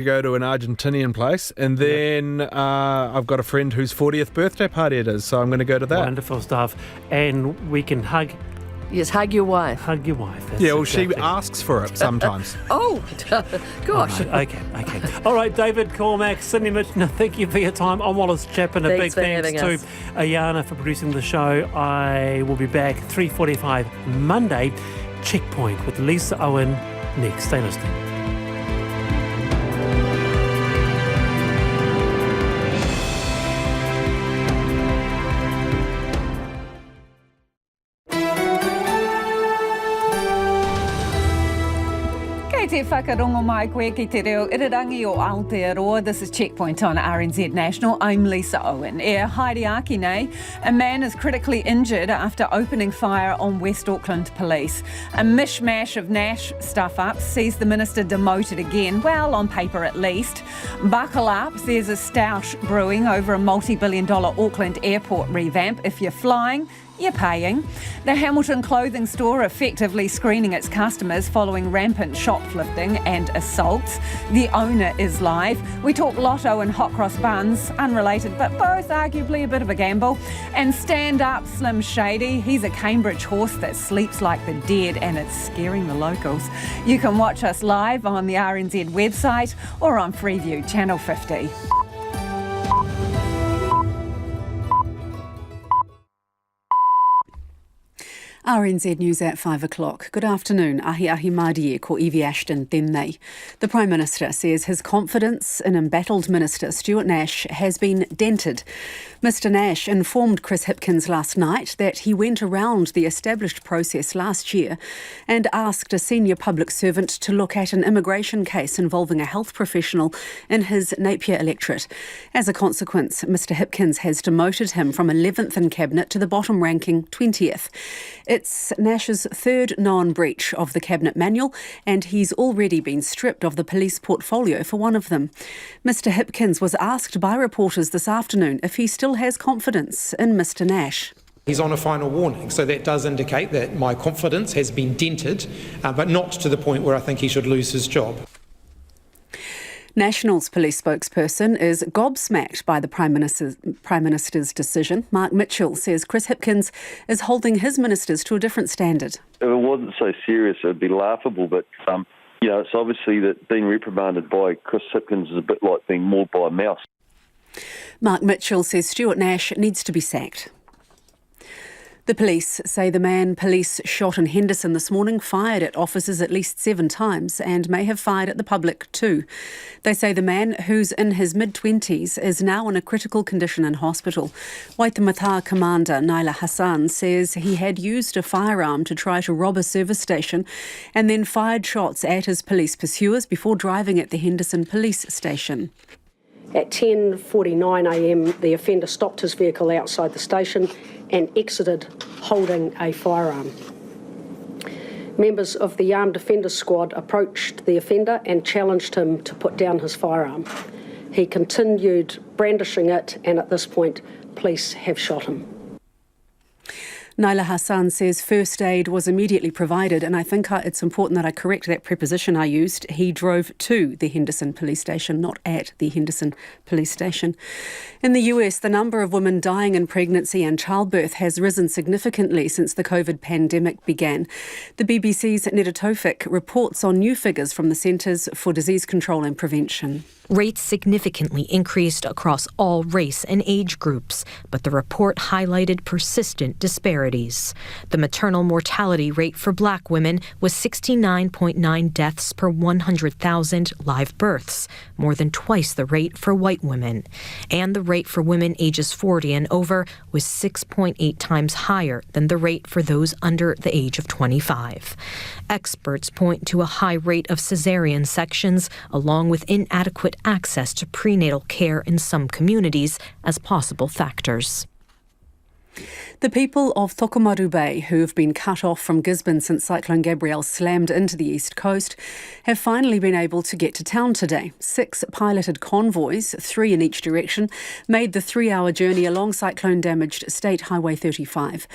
go to an Argentinian place, and then I've got a friend whose 40th birthday party it is, so I'm going to go to that. Wonderful stuff. And we can hug. Yes, hug your wife. Hug your wife. That's Yeah, well, exactly. she asks for it sometimes. Oh, gosh. Okay. All right, David, Cormac, Sydney Mitchell, thank you for your time. I'm Wallace Chapman. A big thanks to Ayana for producing the show. I will be back 3:45 Monday. Checkpoint with Lisa Owen next. Stay listening. Te whakarongo mai koe ki te reo irirangi o Aotearoa. This is Checkpoint on RNZ National. I'm Lisa Owen. E haere aki nei, a man is critically injured after opening fire on West Auckland police. A mishmash of Nash stuff-ups sees the minister demoted again, well, on paper at least. Buckle up, there's a stoush brewing over a multi-billion-dollar Auckland Airport revamp. If you're flying, you're paying. The Hamilton clothing store effectively screening its customers following rampant shoplifting and assaults. The owner is live. We talk Lotto and hot cross buns, unrelated but both arguably a bit of a gamble. And stand up Slim Shady. He's a Cambridge horse that sleeps like the dead and it's scaring the locals. You can watch us live on the RNZ website or on Freeview Channel 50. RNZ News at 5 o'clock. Good afternoon. Ahi Mārie ko Evie Ashton tēnei. The Prime Minister says his confidence in embattled Minister Stuart Nash has been dented. Mr Nash informed Chris Hipkins last night that he went around the established process last year and asked a senior public servant to look at an immigration case involving a health professional in his Napier electorate. As a consequence, Mr Hipkins has demoted him from 11th in Cabinet to the bottom ranking 20th. It's Nash's third known breach of the Cabinet manual, and he's already been stripped of the police portfolio for one of them. Mr Hipkins was asked by reporters this afternoon if he still has confidence in Mr Nash. He's on a final warning, so that does indicate that my confidence has been dented, but not to the point where I think he should lose his job. National's police spokesperson is gobsmacked by the Prime Minister's decision. Mark Mitchell says Chris Hipkins is holding his ministers to a different standard. If it wasn't so serious, it would be laughable, but it's obviously that being reprimanded by Chris Hipkins is a bit like being mauled by a mouse. Mark Mitchell says Stuart Nash needs to be sacked. The police say the man police shot in Henderson this morning fired at officers at least 7 times and may have fired at the public too. They say the man, who's in his mid-20s, is now in a critical condition in hospital. Waitemata Commander Naila Hassan says he had used a firearm to try to rob a service station and then fired shots at his police pursuers before driving at the Henderson police station. At 10:49am, the offender stopped his vehicle outside the station and exited holding a firearm. Members of the Armed Defenders Squad approached the offender and challenged him to put down his firearm. He continued brandishing it, and at this point, police have shot him. Naila Hassan says first aid was immediately provided, and I think it's important that I correct that preposition I used. He drove to the Henderson police station, not at the Henderson police station. In the US, the number of women dying in pregnancy and childbirth has risen significantly since the COVID pandemic began. The BBC's Neda Tofik reports on new figures from the Centres for Disease Control and Prevention. Rates significantly increased across all race and age groups, but the report highlighted persistent disparities. The maternal mortality rate for Black women was 69.9 deaths per 100,000 live births, more than twice the rate for white women. And the rate for women ages 40 and over was 6.8 times higher than the rate for those under the age of 25. Experts point to a high rate of cesarean sections, along with inadequate access to prenatal care in some communities, as possible factors. The people of Tokomaru Bay, who have been cut off from Gisborne since Cyclone Gabrielle slammed into the east coast, have finally been able to get to town today. 6 piloted convoys, 3 in each direction, made the 3-hour journey along cyclone-damaged State Highway 35.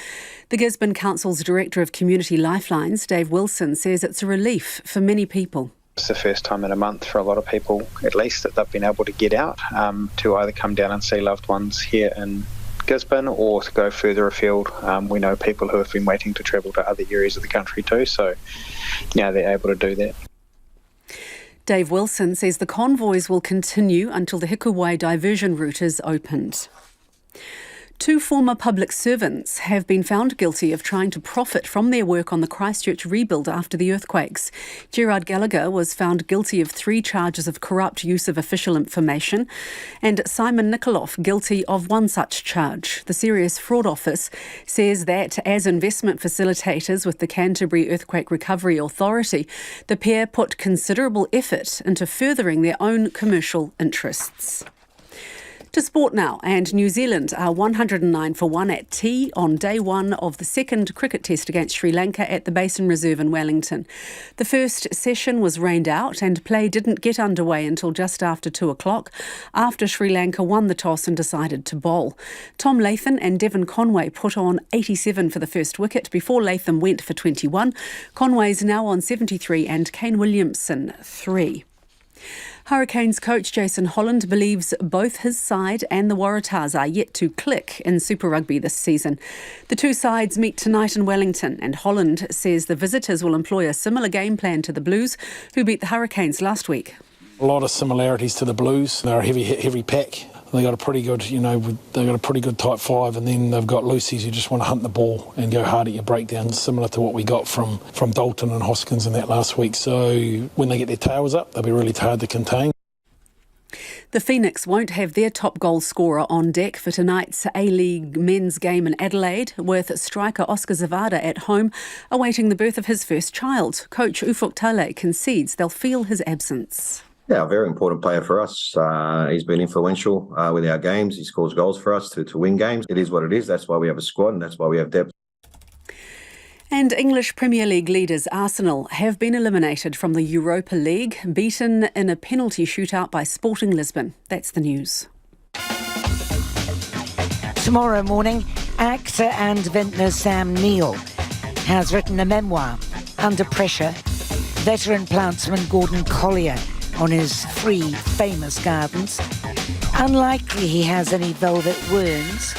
The Gisborne Council's Director of Community Lifelines, Dave Wilson, says it's a relief for many people. It's the first time in a month for a lot of people, at least, that they've been able to get out to either come down and see loved ones here in Gisborne or to go further afield. We know people who have been waiting to travel to other areas of the country too, so now they're able to do that. Dave Wilson says the convoys will continue until the Hikuwai diversion route is opened. 2 former public servants have been found guilty of trying to profit from their work on the Christchurch rebuild after the earthquakes. Gerard Gallagher was found guilty of 3 charges of corrupt use of official information, and Simon Nikoloff guilty of 1 such charge. The Serious Fraud Office says that as investment facilitators with the Canterbury Earthquake Recovery Authority, the pair put considerable effort into furthering their own commercial interests. To sport now, and New Zealand are 109 for 1 at tea on day 1 of the second cricket test against Sri Lanka at the Basin Reserve in Wellington. The first session was rained out and play didn't get underway until just after 2 o'clock, after Sri Lanka won the toss and decided to bowl. Tom Latham and Devon Conway put on 87 for the first wicket before Latham went for 21. Conway's now on 73 and Kane Williamson 3. Hurricanes coach Jason Holland believes both his side and the Waratahs are yet to click in Super Rugby this season. The 2 sides meet tonight in Wellington, and Holland says the visitors will employ a similar game plan to the Blues, who beat the Hurricanes last week. A lot of similarities to the Blues. They're a heavy pack. They got a pretty good, they've got a pretty good type 5, and then they've got loosies who just want to hunt the ball and go hard at your breakdowns, similar to what we got from Dalton and Hoskins in that last week. So when they get their tails up, they'll be really hard to contain. The Phoenix won't have their top goal scorer on deck for tonight's A-League men's game in Adelaide, with striker Oscar Zavada at home awaiting the birth of his first child. Coach Ufuk Tale concedes they'll feel his absence. Yeah, a very important player for us. He's been influential with our games. He scores goals for us to win games. It is what it is. That's why we have a squad and that's why we have depth. And English Premier League leaders Arsenal have been eliminated from the Europa League, beaten in a penalty shootout by Sporting Lisbon. That's the news. Tomorrow morning, actor and vintner Sam Neill has written a memoir, Under Pressure. Veteran plantsman Gordon Collier on his 3 famous gardens. Unlikely he has any velvet wounds.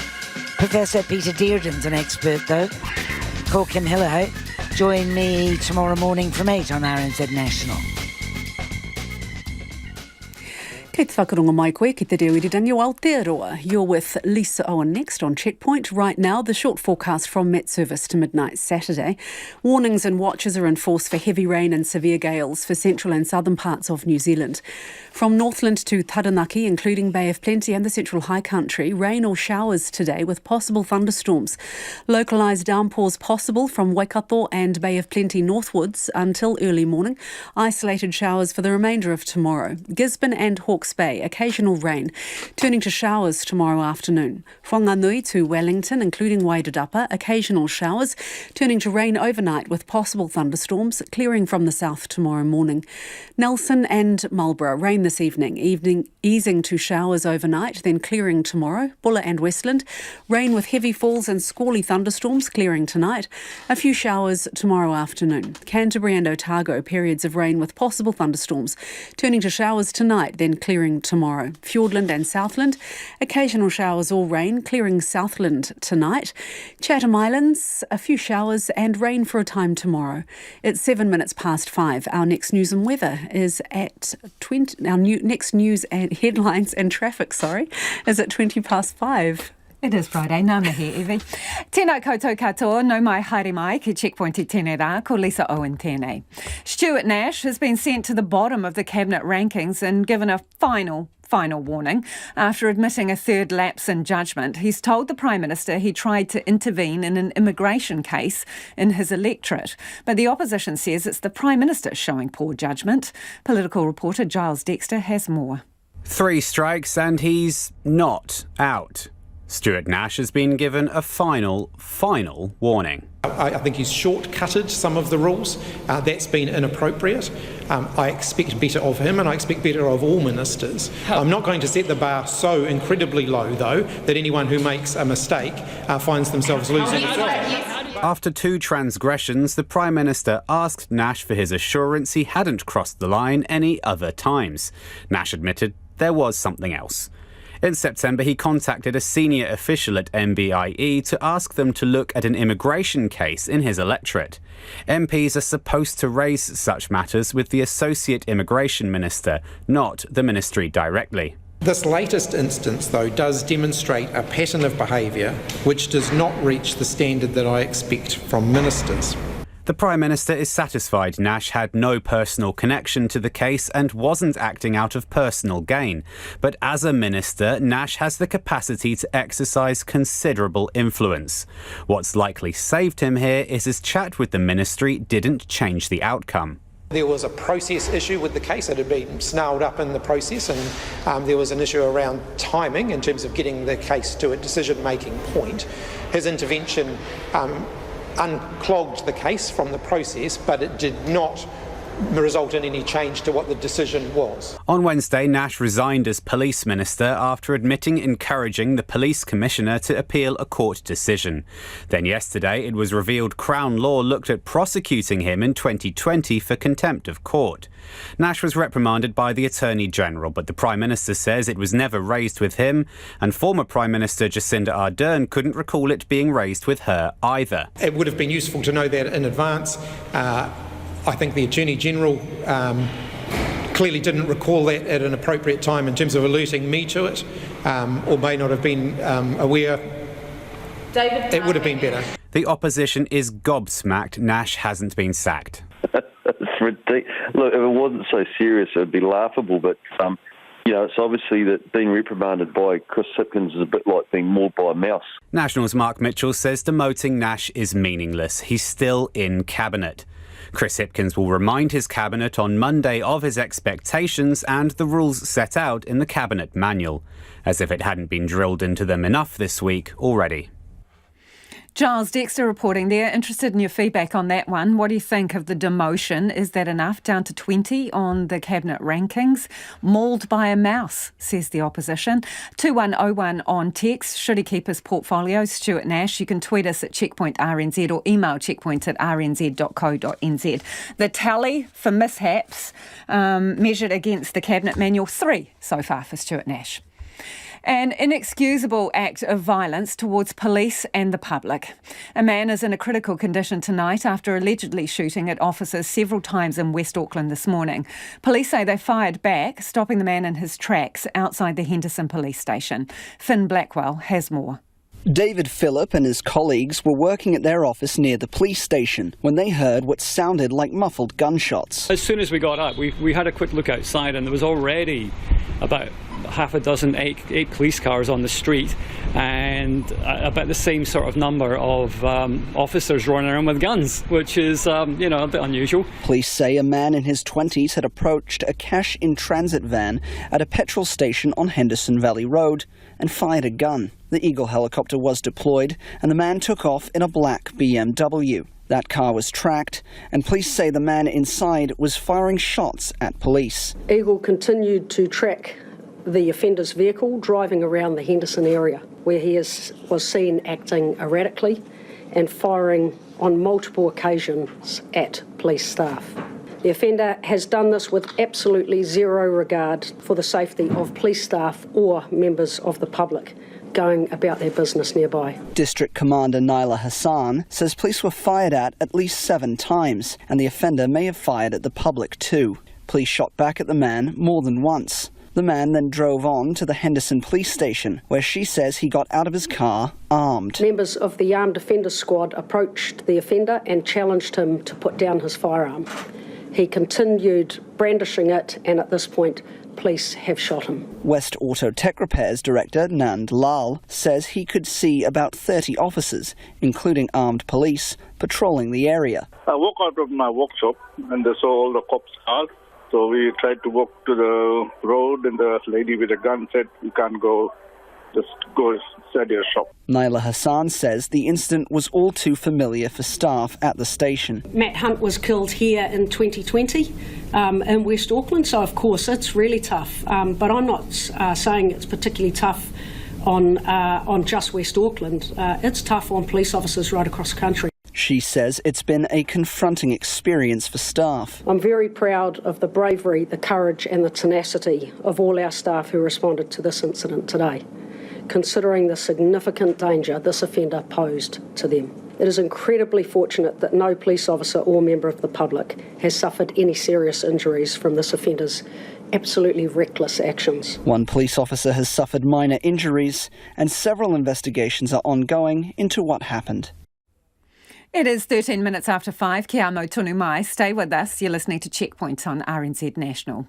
Professor Peter Dearden's an expert though. Call Kim Hillaho. Join me tomorrow morning from 8 on RNZ National. Kei te whakaronga mai koe ki te reo irirangi o Aotearoa. You're with Lisa Owen next on Checkpoint. Right now, the short forecast from Met Service to midnight Saturday. Warnings and watches are in force for heavy rain and severe gales for central and southern parts of New Zealand. From Northland to Taranaki, including Bay of Plenty and the Central High Country, rain or showers today with possible thunderstorms. Localised downpours possible from Waikato and Bay of Plenty northwards until early morning. Isolated showers for the remainder of tomorrow. Gisborne and Hawke's Bay, occasional rain, turning to showers tomorrow afternoon. Whanganui to Wellington, including Wairarapa, occasional showers, turning to rain overnight with possible thunderstorms, clearing from the south tomorrow morning. Nelson and Marlborough, rain this evening, easing to showers overnight, then clearing tomorrow. Buller and Westland, rain with heavy falls and squally thunderstorms, clearing tonight. A few showers tomorrow afternoon. Canterbury and Otago, periods of rain with possible thunderstorms, turning to showers tonight, then clearing tomorrow. Fiordland and Southland, occasional showers or rain, clearing Southland tonight. Chatham Islands, a few showers and rain for a time tomorrow. It's 7 minutes past 5. Our next news and weather is at 20. Our next news and headlines and traffic, is at 20 past 5. It is Friday, nā mihi, Evie. Tēnā koutou katoa, no mai haere mai ki Checkpoint I tēnei rā, ko Lisa Owen tēnei. Stuart Nash has been sent to the bottom of the cabinet rankings and given a final warning after admitting a third lapse in judgment. He's told the Prime Minister he tried to intervene in an immigration case in his electorate. But the opposition says it's the Prime Minister showing poor judgment. Political reporter Giles Dexter has more. 3 strikes and he's not out. Stuart Nash has been given a final warning. I think he's shortcutted some of the rules. That's been inappropriate. I expect better of him and I expect better of all ministers. I'm not going to set the bar so incredibly low, though, that anyone who makes a mistake finds themselves losing a job. After 2 transgressions, the Prime Minister asked Nash for his assurance he hadn't crossed the line any other times. Nash admitted there was something else. In September, he contacted a senior official at MBIE to ask them to look at an immigration case in his electorate. MPs are supposed to raise such matters with the Associate Immigration Minister, not the Ministry directly. This latest instance, though, does demonstrate a pattern of behaviour which does not reach the standard that I expect from ministers. The Prime Minister is satisfied Nash had no personal connection to the case and wasn't acting out of personal gain. But as a minister, Nash has the capacity to exercise considerable influence. What's likely saved him here is his chat with the ministry didn't change the outcome. There was a process issue with the case. It had been snarled up in the process, and there was an issue around timing in terms of getting the case to a decision-making point. His intervention unclogged the case from the process, but it did not result in any change to what the decision was. On Wednesday, Nash resigned as Police Minister after admitting encouraging the Police Commissioner to appeal a court decision. Then yesterday, it was revealed Crown Law looked at prosecuting him in 2020 for contempt of court. Nash was reprimanded by the Attorney General, but the Prime Minister says it was never raised with him, and former Prime Minister Jacinda Ardern couldn't recall it being raised with her either. It would have been useful to know that in advance. I think the Attorney General clearly didn't recall that at an appropriate time in terms of alerting me to it, or may not have been aware. David, it would have been better. The opposition is gobsmacked Nash hasn't been sacked. It's ridiculous. Look, if it wasn't so serious, it would be laughable, but it's obviously that being reprimanded by Chris Hipkins is a bit like being mauled by a mouse. National's Mark Mitchell says demoting Nash is meaningless. He's still in Cabinet. Chris Hipkins will remind his Cabinet on Monday of his expectations and the rules set out in the Cabinet manual, as if it hadn't been drilled into them enough this week already. Giles Dexter reporting there. Interested in your feedback on that one. What do you think of the demotion? Is that enough? Down to 20 on the Cabinet rankings. Mauled by a mouse, says the opposition. 2101 on text. Should he keep his portfolio? Stuart Nash. You can tweet us at Checkpoint RNZ or email checkpoint@rnz.co.nz. The tally for mishaps measured against the Cabinet manual, 3 so far for Stuart Nash. An inexcusable act of violence towards police and the public. A man is in a critical condition tonight after allegedly shooting at officers several times in West Auckland this morning. Police say they fired back, stopping the man in his tracks outside the Henderson police station. Finn Blackwell has more. David Phillip and his colleagues were working at their office near the police station when they heard what sounded like muffled gunshots. As soon as we got up, we had a quick look outside, and there was already about half a dozen, eight police cars on the street, and about the same sort of number of officers running around with guns, which is a bit unusual. Police say a man in his 20s had approached a cash-in-transit van at a petrol station on Henderson Valley Road and fired a gun. The Eagle helicopter was deployed and the man took off in a black BMW. That car was tracked, and police say the man inside was firing shots at police. Eagle continued to track the offender's vehicle driving around the Henderson area, where he was seen acting erratically and firing on multiple occasions at police staff. The offender has done this with absolutely zero regard for the safety of police staff or members of the public going about their business nearby. District Commander Naila Hassan says police were fired at least 7 times, and the offender may have fired at the public too. Police shot back at the man more than once. The man then drove on to the Henderson police station, where she says he got out of his car armed. Members of the Armed Offenders Squad approached the offender and challenged him to put down his firearm. He continued brandishing it, and at this point, police have shot him. West Auto Tech Repairs Director Nand Lal says he could see about 30 officers, including armed police, patrolling the area. I walk out of my workshop and I saw all the cops' cars. So we tried to walk to the road, and the lady with a gun said, "You can't go, just go inside your shop." Naila Hassan says the incident was all too familiar for staff at the station. Matt Hunt was killed here in 2020 in West Auckland, so of course it's really tough. But I'm not saying it's particularly tough on just West Auckland. It's tough on police officers right across the country. She says it's been a confronting experience for staff. I'm very proud of the bravery, the courage and the tenacity of all our staff who responded to this incident today, considering the significant danger this offender posed to them. It is incredibly fortunate that no police officer or member of the public has suffered any serious injuries from this offender's absolutely reckless actions. One police officer has suffered minor injuries and several investigations are ongoing into what happened. It is 13 minutes after 5. Kia amo tonu mai. Stay with us. You're listening to Checkpoint on RNZ National.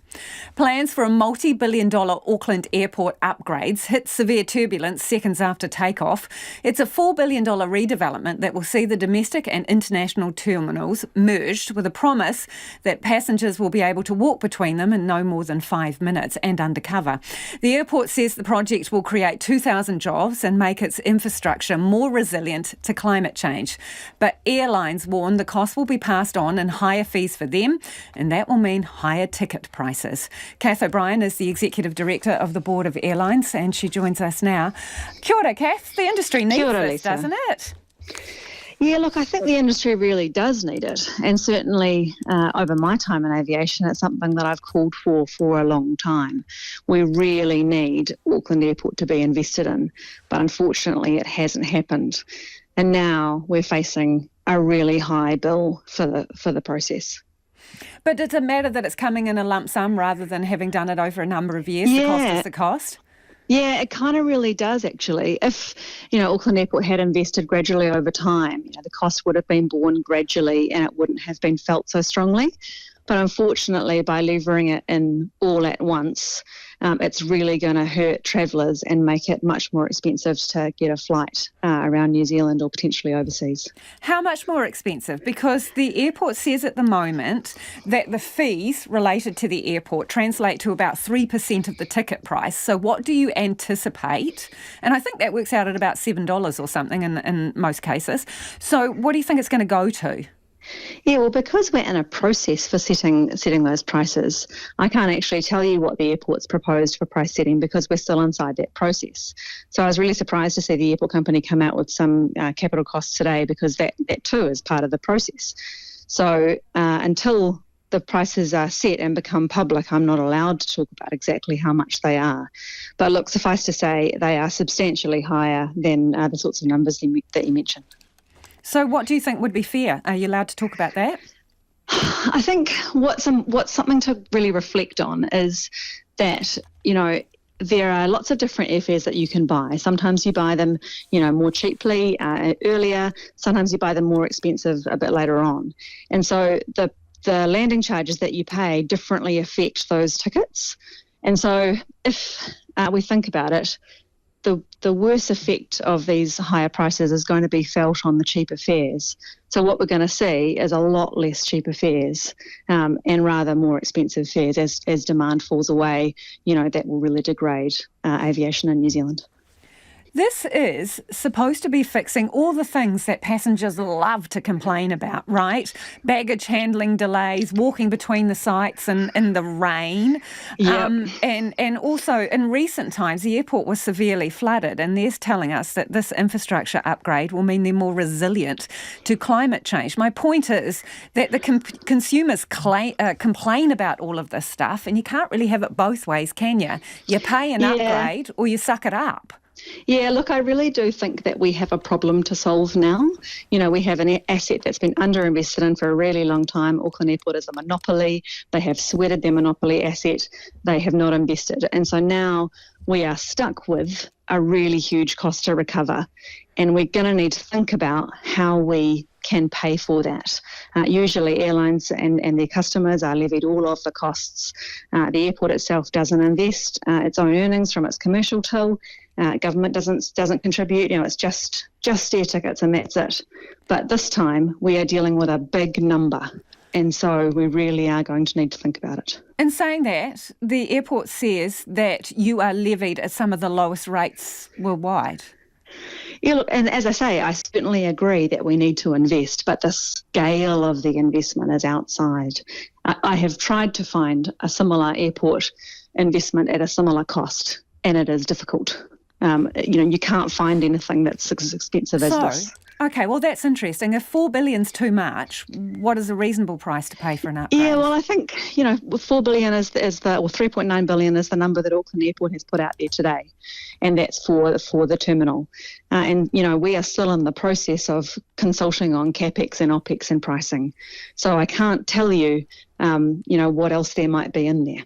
Plans for a multi-billion-dollar Auckland Airport upgrades hit severe turbulence seconds after takeoff. It's a $4 billion redevelopment that will see the domestic and international terminals merged, with a promise that passengers will be able to walk between them in no more than 5 minutes and undercover. The airport says the project will create 2,000 jobs and make its infrastructure more resilient to climate change. But airlines warn the cost will be passed on in higher fees for them, and that will mean higher ticket prices. Kath O'Brien is the Executive Director of the Board of Airlines, and she joins us now. Kia ora, Kath. The industry needs this, Lisa. doesn't it? Yeah, look, I think the industry really does need it. And certainly over my time in aviation, it's something that I've called for a long time. We really need Auckland Airport to be invested in, but unfortunately it hasn't happened. And now we're facing a really high bill for the process. But does it matter that it's coming in a lump sum rather than having done it over a number of years? Yeah. The cost is the cost? Yeah, it kind of really does, actually. If, Auckland Airport had invested gradually over time, the cost would have been borne gradually and it wouldn't have been felt so strongly. But unfortunately, by levering it in all at once, it's really going to hurt travellers and make it much more expensive to get a flight around New Zealand or potentially overseas. How much more expensive? Because the airport says at the moment that the fees related to the airport translate to about 3% of the ticket price. So what do you anticipate? And I think that works out at about $7 or something in most cases. So what do you think it's going to go to? Yeah, well, because we're in a process for setting those prices, I can't actually tell you what the airport's proposed for price setting because we're still inside that process. So I was really surprised to see the airport company come out with some capital costs today because that too is part of the process. So until the prices are set and become public, I'm not allowed to talk about exactly how much they are. But look, suffice to say, they are substantially higher than the sorts of numbers that you mentioned. So what do you think would be fair? Are you allowed to talk about that? I think what's something to really reflect on is that, there are lots of different airfares that you can buy. Sometimes you buy them, more cheaply earlier. Sometimes you buy them more expensive a bit later on. And so the landing charges that you pay differently affect those tickets. And so if we think about it, the worst effect of these higher prices is going to be felt on the cheaper fares. So what we're going to see is a lot less cheaper fares and rather more expensive fares as demand falls away. That will really degrade aviation in New Zealand. This is supposed to be fixing all the things that passengers love to complain about, right? Baggage handling delays, walking between the sites and in the rain. Yep. And also in recent times, the airport was severely flooded, and they're telling us that this infrastructure upgrade will mean they're more resilient to climate change. My point is that the consumers complain about all of this stuff, and you can't really have it both ways, can you? You pay an upgrade or you suck it up. Yeah, look, I really do think that we have a problem to solve now. We have an asset that's been underinvested in for a really long time. Auckland Airport is a monopoly. They have sweated their monopoly asset. They have not invested. And so now we are stuck with a really huge cost to recover. And we're going to need to think about how we can pay for that. Usually airlines and their customers are levied all of the costs. The airport itself doesn't invest its own earnings from its commercial till. Government doesn't contribute. It's just air tickets and that's it. But this time we are dealing with a big number. And so we really are going to need to think about it. In saying that, the airport says that you are levied at some of the lowest rates worldwide. Yeah, look, and as I say, I certainly agree that we need to invest, but the scale of the investment is outside. I have tried to find a similar airport investment at a similar cost, and it is difficult. You can't find anything that's as expensive as this. Okay, well, that's interesting. If $4 billion's too much, what is a reasonable price to pay for an upgrade? Yeah, well, I think, $4 billion or $3.9 billion is the number that Auckland Airport has put out there today, and that's for the terminal. And we are still in the process of consulting on CapEx and OpEx and pricing. So I can't tell you, what else there might be in there.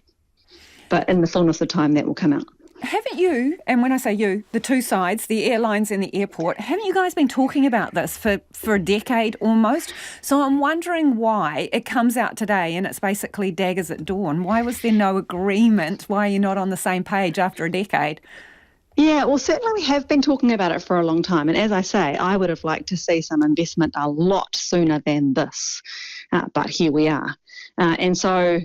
But in the fullness of time, that will come out. Haven't you, and when I say you, the two sides, the airlines and the airport, haven't you guys been talking about this for a decade almost? So I'm wondering why it comes out today and it's basically daggers at dawn. Why was there no agreement? Why are you not on the same page after a decade? Yeah, well, certainly we have been talking about it for a long time. And as I say, I would have liked to see some investment a lot sooner than this. But here we are. And so,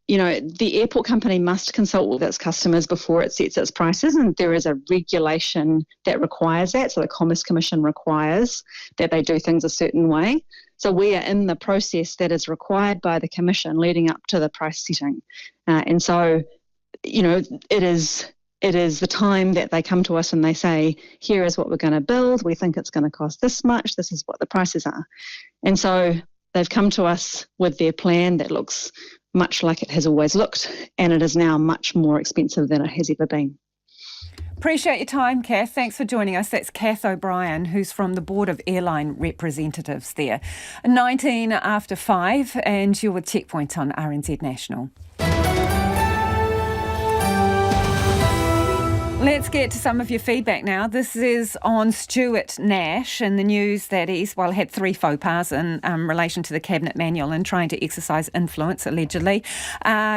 the airport company must consult with its customers before it sets its prices, and there is a regulation that requires that. So the Commerce Commission requires that they do things a certain way. So we are in the process that is required by the Commission leading up to the price setting. And so, it is the time that they come to us and they say, here is what we're going to build. We think it's going to cost this much. This is what the prices are. And so they've come to us with their plan that looks much like it has always looked, and it is now much more expensive than it has ever been. Appreciate your time, Kath. Thanks for joining us. That's Kath O'Brien, who's from the Board of Airline Representatives there. 19 after 5, and you're with Checkpoint on RNZ National. Let's get to some of your feedback now. This is on Stuart Nash and the news that he's, had 3 faux pas in relation to the Cabinet Manual and trying to exercise influence, allegedly.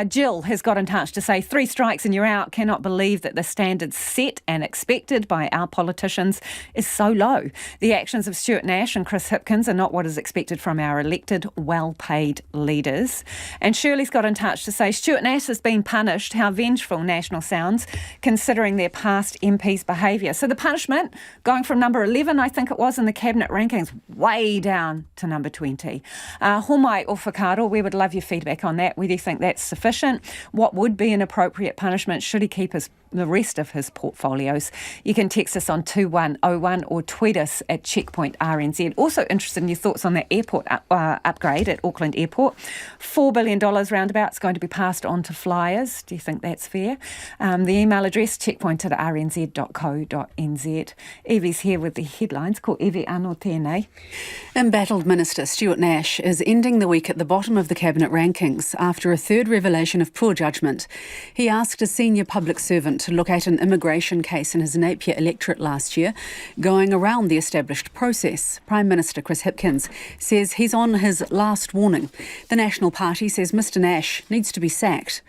Jill has got in touch to say, 3 strikes and you're out. Cannot believe that the standards set and expected by our politicians is so low. The actions of Stuart Nash and Chris Hipkins are not what is expected from our elected, well-paid leaders. And Shirley's got in touch to say, Stuart Nash has been punished. How vengeful National sounds, considering their past MP's behaviour. So the punishment, going from number 11, I think it was, in the Cabinet rankings, way down to number 20. Homai o Whakaaro, we would love your feedback on that, whether you think that's sufficient. What would be an appropriate punishment? Should he keep the rest of his portfolios? You can text us on 2101 or tweet us at Checkpoint RNZ. Also interested in your thoughts on that airport upgrade at Auckland Airport. $4 billion roundabout is going to be passed on to flyers. Do you think that's fair? The email address, checkpoint@rnz.co.nz. Evie's here with the headlines. Ko Evie anō tēnei. Embattled Minister Stuart Nash is ending the week at the bottom of the Cabinet rankings after a third revelation of poor judgment. He asked a senior public servant to look at an immigration case in his Napier electorate last year, going around the established process. Prime Minister Chris Hipkins says he's on his last warning. The National Party says Mr Nash needs to be sacked.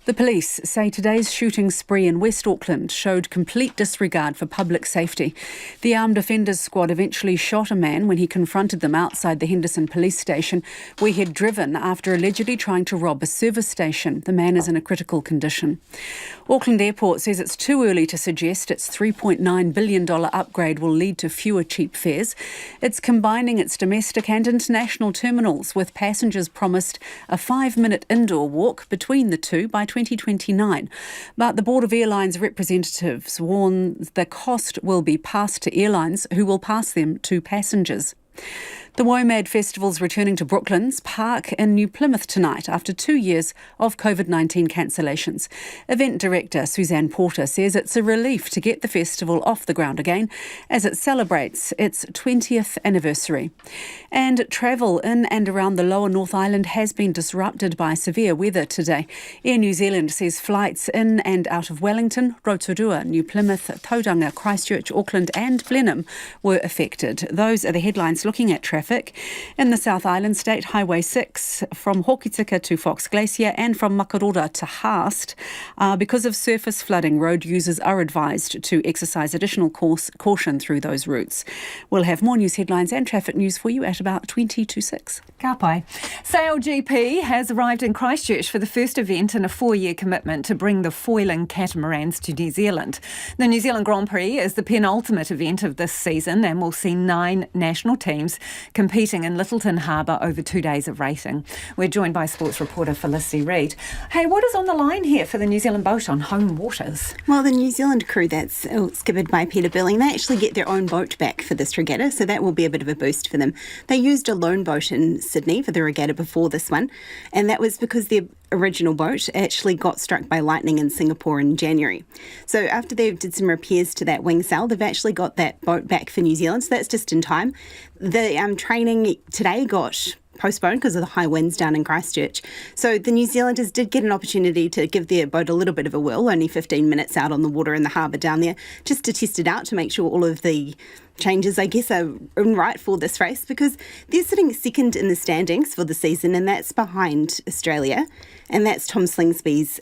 The police say today's shooting spree in West Auckland showed complete disregard for public safety. The Armed Offenders Squad eventually shot a man when he confronted them outside the Henderson police station, where he'd driven after allegedly trying to rob a service station. The man is in a critical condition. Auckland Airport says it's too early to suggest its $3.9 billion upgrade will lead to fewer cheap fares. It's combining its domestic and international terminals, with passengers promised a 5-minute indoor walk between the two by 2029. But the Board of Airlines representatives warn the cost will be passed to airlines, who will pass them to passengers. The WOMAD Festival's returning to Brooklands Park in New Plymouth tonight after 2 years of COVID-19 cancellations. Event director Suzanne Porter says it's a relief to get the festival off the ground again as it celebrates its 20th anniversary. And travel in and around the lower North Island has been disrupted by severe weather today. Air New Zealand says flights in and out of Wellington, Rotorua, New Plymouth, Tauranga, Christchurch, Auckland and Blenheim were affected. Those are the headlines looking at traffic. In the South Island, State Highway 6 from Hokitika to Fox Glacier and from Makarora to Haast. Because of surface flooding, road users are advised to exercise additional caution through those routes. We'll have more news headlines and traffic news for you at about 20 to 6. Ka pai. SailGP has arrived in Christchurch for the first event in a 4-year commitment to bring the foiling catamarans to New Zealand. The New Zealand Grand Prix is the penultimate event of this season and will see 9 national teams competing in Littleton Harbour over 2 days of racing. We're joined by sports reporter Felicity Reid. Hey, what is on the line here for the New Zealand boat on home waters? Well, the New Zealand crew that's skippered by Peter Billing, they actually get their own boat back for this regatta, so that will be a bit of a boost for them. They used a loan boat in Sydney for the regatta before this one, and that was because their original boat actually got struck by lightning in Singapore in January. So after they did some repairs to that wing sail, they've actually got that boat back for New Zealand, so that's just in time. The training today got postponed because of the high winds down in Christchurch. So the New Zealanders did get an opportunity to give their boat a little bit of a whirl, only 15 minutes out on the water in the harbour down there, just to test it out to make sure all of the changes, I guess, are right for this race, because they're sitting second in the standings for the season, and that's behind Australia, and that's Tom Slingsby's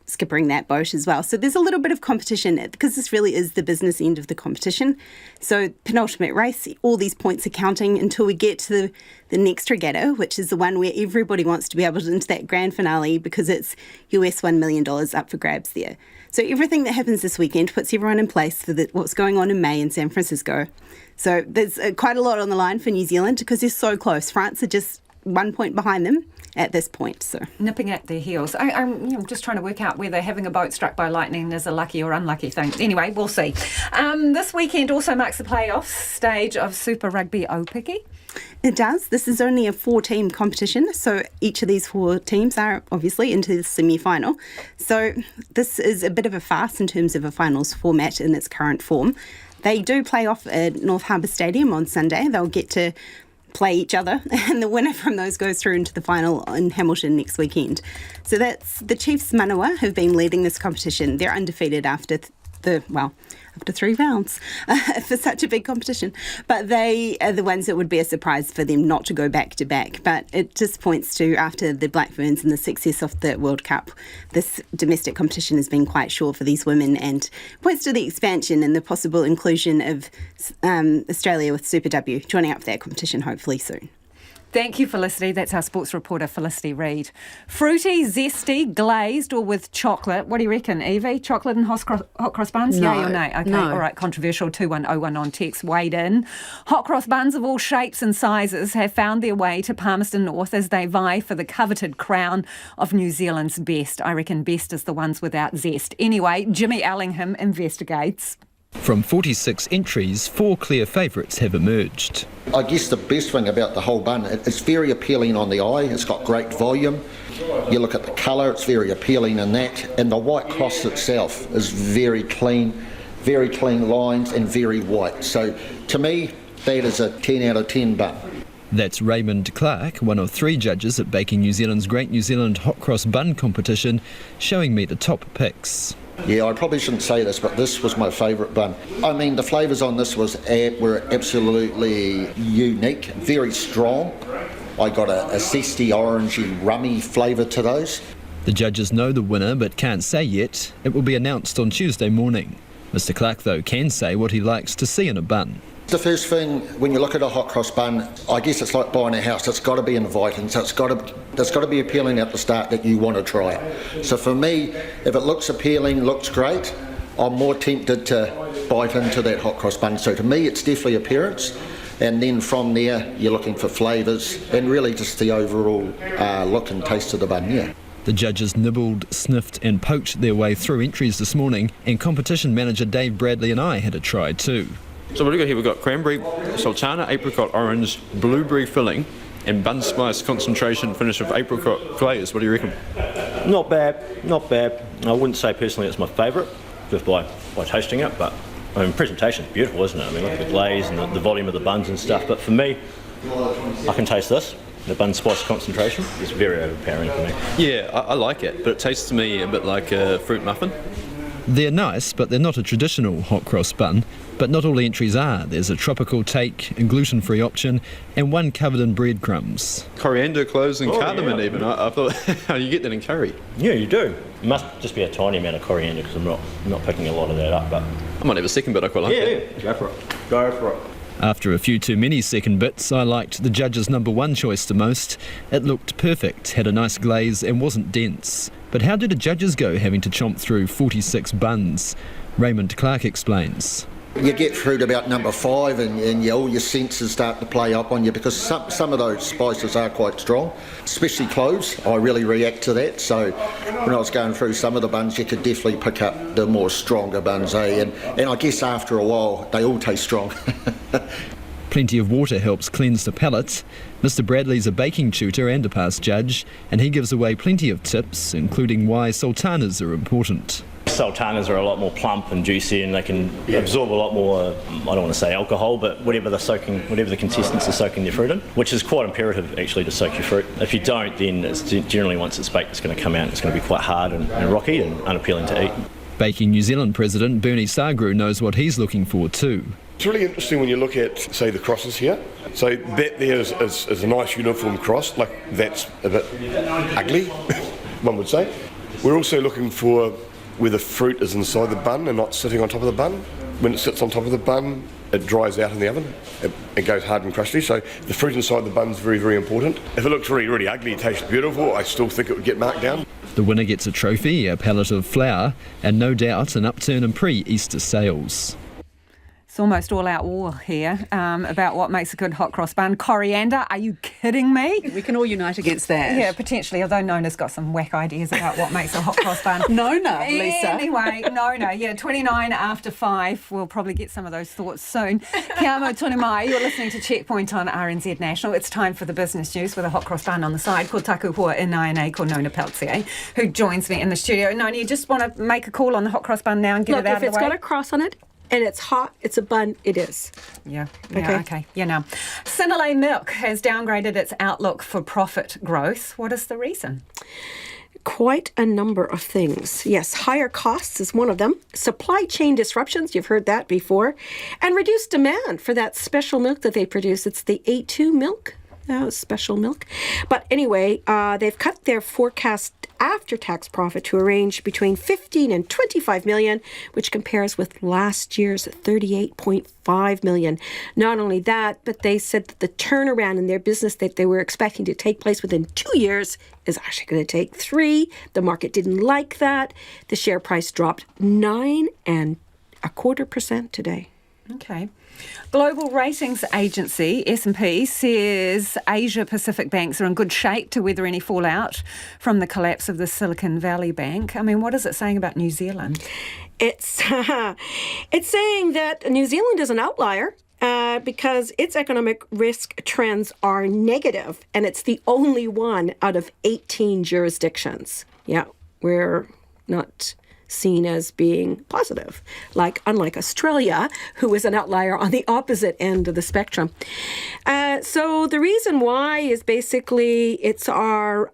skippering that boat as well. So there's a little bit of competition, because this really is the business end of the competition. So penultimate race, all these points are counting until we get to the next regatta, which is the one where everybody wants to be able to into that grand finale, because it's US $1 million up for grabs there. So everything that happens this weekend puts everyone in place for what's going on in May in San Francisco. So there's quite a lot on the line for New Zealand because they're so close. France are just 1 point behind them at this point. So nipping at their heels. I'm just trying to work out whether having a boat struck by lightning is a lucky or unlucky thing. Anyway, we'll see. This weekend also marks the playoff stage of Super Rugby Aupiki. It does. This is only a 4-team competition, so each of these 4 teams are obviously into the semi-final. So this is a bit of a farce in terms of a finals format in its current form. They do play off at North Harbour Stadium on Sunday. They'll get to play each other, and the winner from those goes through into the final in Hamilton next weekend. So that's the Chiefs Manawa have been leading this competition. They're undefeated after after 3 rounds for such a big competition. But they are the ones that would be a surprise for them not to go back to back. But it just points to, after the Black Ferns and the success of the World Cup, this domestic competition has been quite short for these women, and points to the expansion and the possible inclusion of Australia with Super W joining up for that competition hopefully soon. Thank you, Felicity. That's our sports reporter, Felicity Reid. Fruity, zesty, glazed, or with chocolate. What do you reckon, Evie? Chocolate and hot cross buns? No. Yay or nay? Okay, No. all right, controversial. 2101 on text, weighed in. Hot cross buns of all shapes and sizes have found their way to Palmerston North as they vie for the coveted crown of New Zealand's best. I reckon best is the ones without zest. Anyway, Jimmy Allingham investigates. From 46 entries, 4 clear favourites have emerged. I guess the best thing about the whole bun, it's very appealing on the eye, it's got great volume. You look at the colour, it's very appealing in that, and the white cross itself is very clean lines and very white. So to me, that is a 10 out of 10 bun. That's Raymond Clark, one of 3 judges at Baking New Zealand's Great New Zealand Hot Cross Bun competition, showing me the top picks. Yeah, I probably shouldn't say this, but this was my favourite bun. I mean, the flavours on this were absolutely unique, very strong. I got a zesty, orangey, rummy flavour to those. The judges know the winner but can't say yet. It will be announced on Tuesday morning. Mr Clark, though, can say what he likes to see in a bun. The first thing, when you look at a hot cross bun, I guess it's like buying a house. It's got to be inviting, so it's got to be appealing at the start that you want to try it. So for me, if it looks appealing, looks great, I'm more tempted to bite into that hot cross bun. So to me, it's definitely appearance, and then from there, you're looking for flavours and really just the overall look and taste of the bun, yeah. The judges nibbled, sniffed and poked their way through entries this morning, and competition manager Dave Bradley and I had a try too. So what do we got here? We've got cranberry, sultana, apricot, orange, blueberry filling, and bun spice concentration finish of apricot glaze. What do you reckon? Not bad, not bad. I wouldn't say personally it's my favourite, just by tasting it, but I mean, presentation's beautiful, isn't it? I mean, look at the glaze and the volume of the buns and stuff, but for me, I can taste this. The bun spice concentration is very overpowering for me. Yeah, I like it, but it tastes to me a bit like a fruit muffin. They're nice, but they're not a traditional hot cross bun. But not all entries are. There's a tropical take, a gluten-free option, and one covered in breadcrumbs. Coriander, cloves and cardamom even. I thought, you get that in curry. Yeah, you do. It must just be a tiny amount of coriander because I'm not picking a lot of that up. But I might have a second bit, I quite like that. Yeah, go for it. After a few too many second bits, I liked the judge's number 1 choice the most. It looked perfect, had a nice glaze and wasn't dense. But how did the judges go having to chomp through 46 buns? Raymond Clark explains. You get through to about number 5 and all your senses start to play up on you because some of those spices are quite strong, especially cloves. I really react to that. So when I was going through some of the buns, you could definitely pick up the more stronger buns, eh? And I guess after a while, they all taste strong. Plenty of water helps cleanse the palate. Mr. Bradley's a baking tutor and a past judge, and he gives away plenty of tips, including why sultanas are important. Sultanas are a lot more plump and juicy, and they can absorb a lot more, I don't want to say alcohol, but whatever the contestants are soaking their fruit in, which is quite imperative actually to soak your fruit. If you don't, then it's generally once it's baked, it's going to come out, it's going to be quite hard and rocky and unappealing to eat. Baking New Zealand President Bernie Sagru knows what he's looking for too. It's really interesting when you look at, say, the crosses here. So that there is a nice uniform cross, like that's a bit ugly, one would say. We're also looking for where the fruit is inside the bun and not sitting on top of the bun. When it sits on top of the bun, it dries out in the oven. It goes hard and crusty, so the fruit inside the bun is very, very important. If it looks really, really ugly, it tastes beautiful, I still think it would get marked down. The winner gets a trophy, a pallet of flour, and no doubt an upturn in pre-Easter sales. It's almost all-out war here about what makes a good hot cross bun. Coriander, are you kidding me? We can all unite against that. Yeah, potentially, although Nona's got some whack ideas about what makes a hot cross bun. Nona, Lisa. Anyway, Nona, 29 after 5. We'll probably get some of those thoughts soon. Kia amo tonu mai, you're listening to Checkpoint on RNZ National. It's time for the business news with a hot cross bun on the side. Ko taku hoa inai ko Nona Peltier, who joins me in the studio. Nona, you just want to make a call on the hot cross bun now and get it out of the way? Look, if it's got a cross on it, and it's hot, it's a bun, it is. Yeah, okay. Now, Sinalay Milk has downgraded its outlook for profit growth. What is the reason? Quite a number of things. Yes, higher costs is one of them. Supply chain disruptions, you've heard that before. And reduced demand for that special milk that they produce. It's the A2 milk. Special milk. But anyway, they've cut their forecast after-tax profit to a range between 15 and 25 million, which compares with last year's 38.5 million. Not only that, but they said that the turnaround in their business that they were expecting to take place within 2 years is actually going to take 3. The market didn't like that. The share price dropped 9.25% today. Okay. Global ratings agency S&P says Asia Pacific banks are in good shape to weather any fallout from the collapse of the Silicon Valley Bank. I mean, what is it saying about New Zealand? It's saying that New Zealand is an outlier because its economic risk trends are negative, and it's the only one out of 18 jurisdictions. Yeah, we're not seen as being positive, unlike Australia, who is an outlier on the opposite end of the spectrum. So the reason why is basically it's our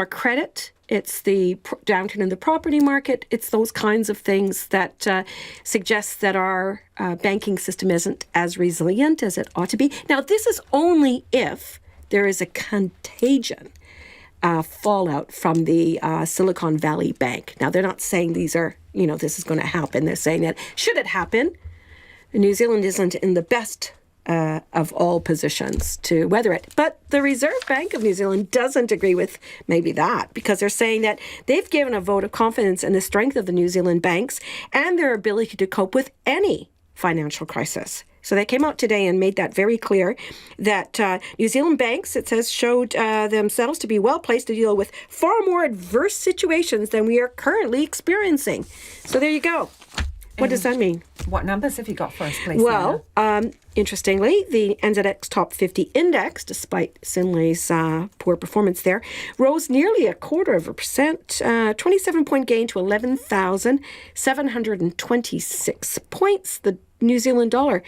credit, it's the downturn in the property market, it's those kinds of things that suggest that our banking system isn't as resilient as it ought to be. Now, this is only if there is a contagion fallout from the Silicon Valley Bank. Now, they're not saying this is going to happen. They're saying that should it happen, New Zealand isn't in the best of all positions to weather it. But the Reserve Bank of New Zealand doesn't agree with maybe that, because they're saying that they've given a vote of confidence in the strength of the New Zealand banks and their ability to cope with any financial crisis. So they came out today and made that very clear that New Zealand banks, it says, showed themselves to be well placed to deal with far more adverse situations than we are currently experiencing. So there you go. What does that mean? What numbers have you got for us, please? Well, interestingly, the NZX Top 50 Index, despite Sinlay's poor performance there, rose nearly 0.25%, 27-point gain to 11,726 points. The New Zealand dollar,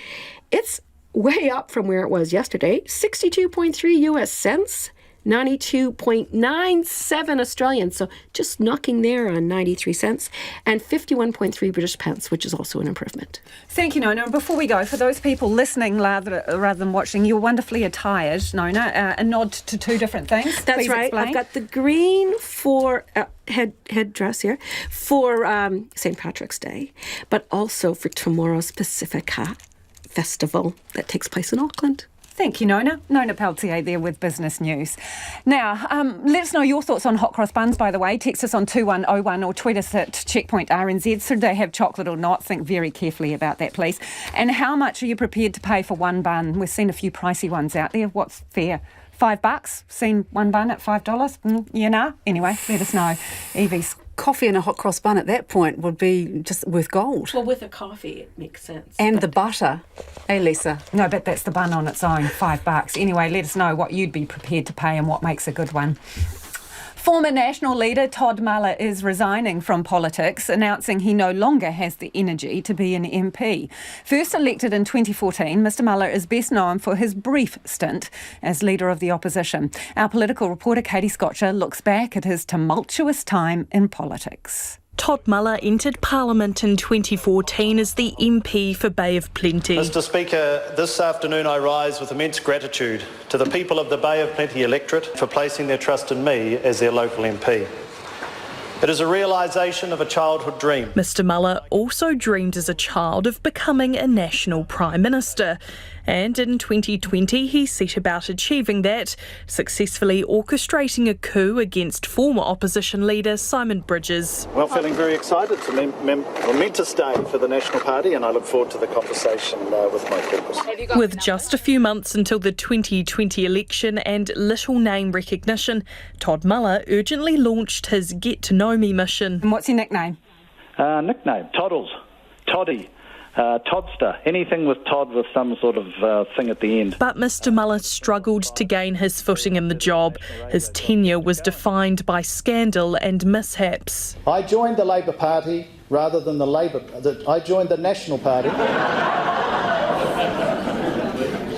it's way up from where it was yesterday, 62.3 US cents, 92.97 Australian, so just knocking there on 93 cents, and 51.3 British pence, which is also an improvement. Thank you, Nona. And before we go, for those people listening rather than watching, you're wonderfully attired, Nona, a nod to 2 different things. That's Please right. Explain. I've got the green for headdress here for St. Patrick's Day, but also for tomorrow's Pacifica Festival that takes place in Auckland. Thank you, Nona. Nona Peltier there with Business News. Now, let us know your thoughts on hot cross buns, by the way. Text us on 2101 or tweet us at Checkpoint RNZ. Should they have chocolate or not? Think very carefully about that, please. And how much are you prepared to pay for one bun? We've seen a few pricey ones out there. What's fair? $5? Seen one bun at $5? Anyway, let us know. Evie's coffee and a hot cross bun at that point would be just worth gold. Well, with a coffee, it makes sense. And the butter. Hey, Lisa. No, but that's the bun on its own, $5. Anyway, let us know what you'd be prepared to pay and what makes a good one. Former National leader Todd Muller is resigning from politics, announcing he no longer has the energy to be an MP. First elected in 2014, Mr Muller is best known for his brief stint as leader of the opposition. Our political reporter Katie Scotcher looks back at his tumultuous time in politics. Todd Muller entered Parliament in 2014 as the MP for Bay of Plenty. Mr Speaker, this afternoon I rise with immense gratitude to the people of the Bay of Plenty electorate for placing their trust in me as their local MP. It is a realisation of a childhood dream. Mr Muller also dreamed as a child of becoming a national Prime Minister. And in 2020, he set about achieving that, successfully orchestrating a coup against former opposition leader Simon Bridges. Well, feeling very excited. It's a momentous day for the National Party, and I look forward to the conversation with my caucus. With just a few months until the 2020 election and little name recognition, Todd Muller urgently launched his Get to Know Me mission. And what's your nickname? Nickname, Toddles, Toddy. Toddster, anything with Todd with some sort of thing at the end. But Mr Muller struggled to gain his footing in the job. His tenure was defined by scandal and mishaps. I joined the Labour Party rather than I joined the National Party.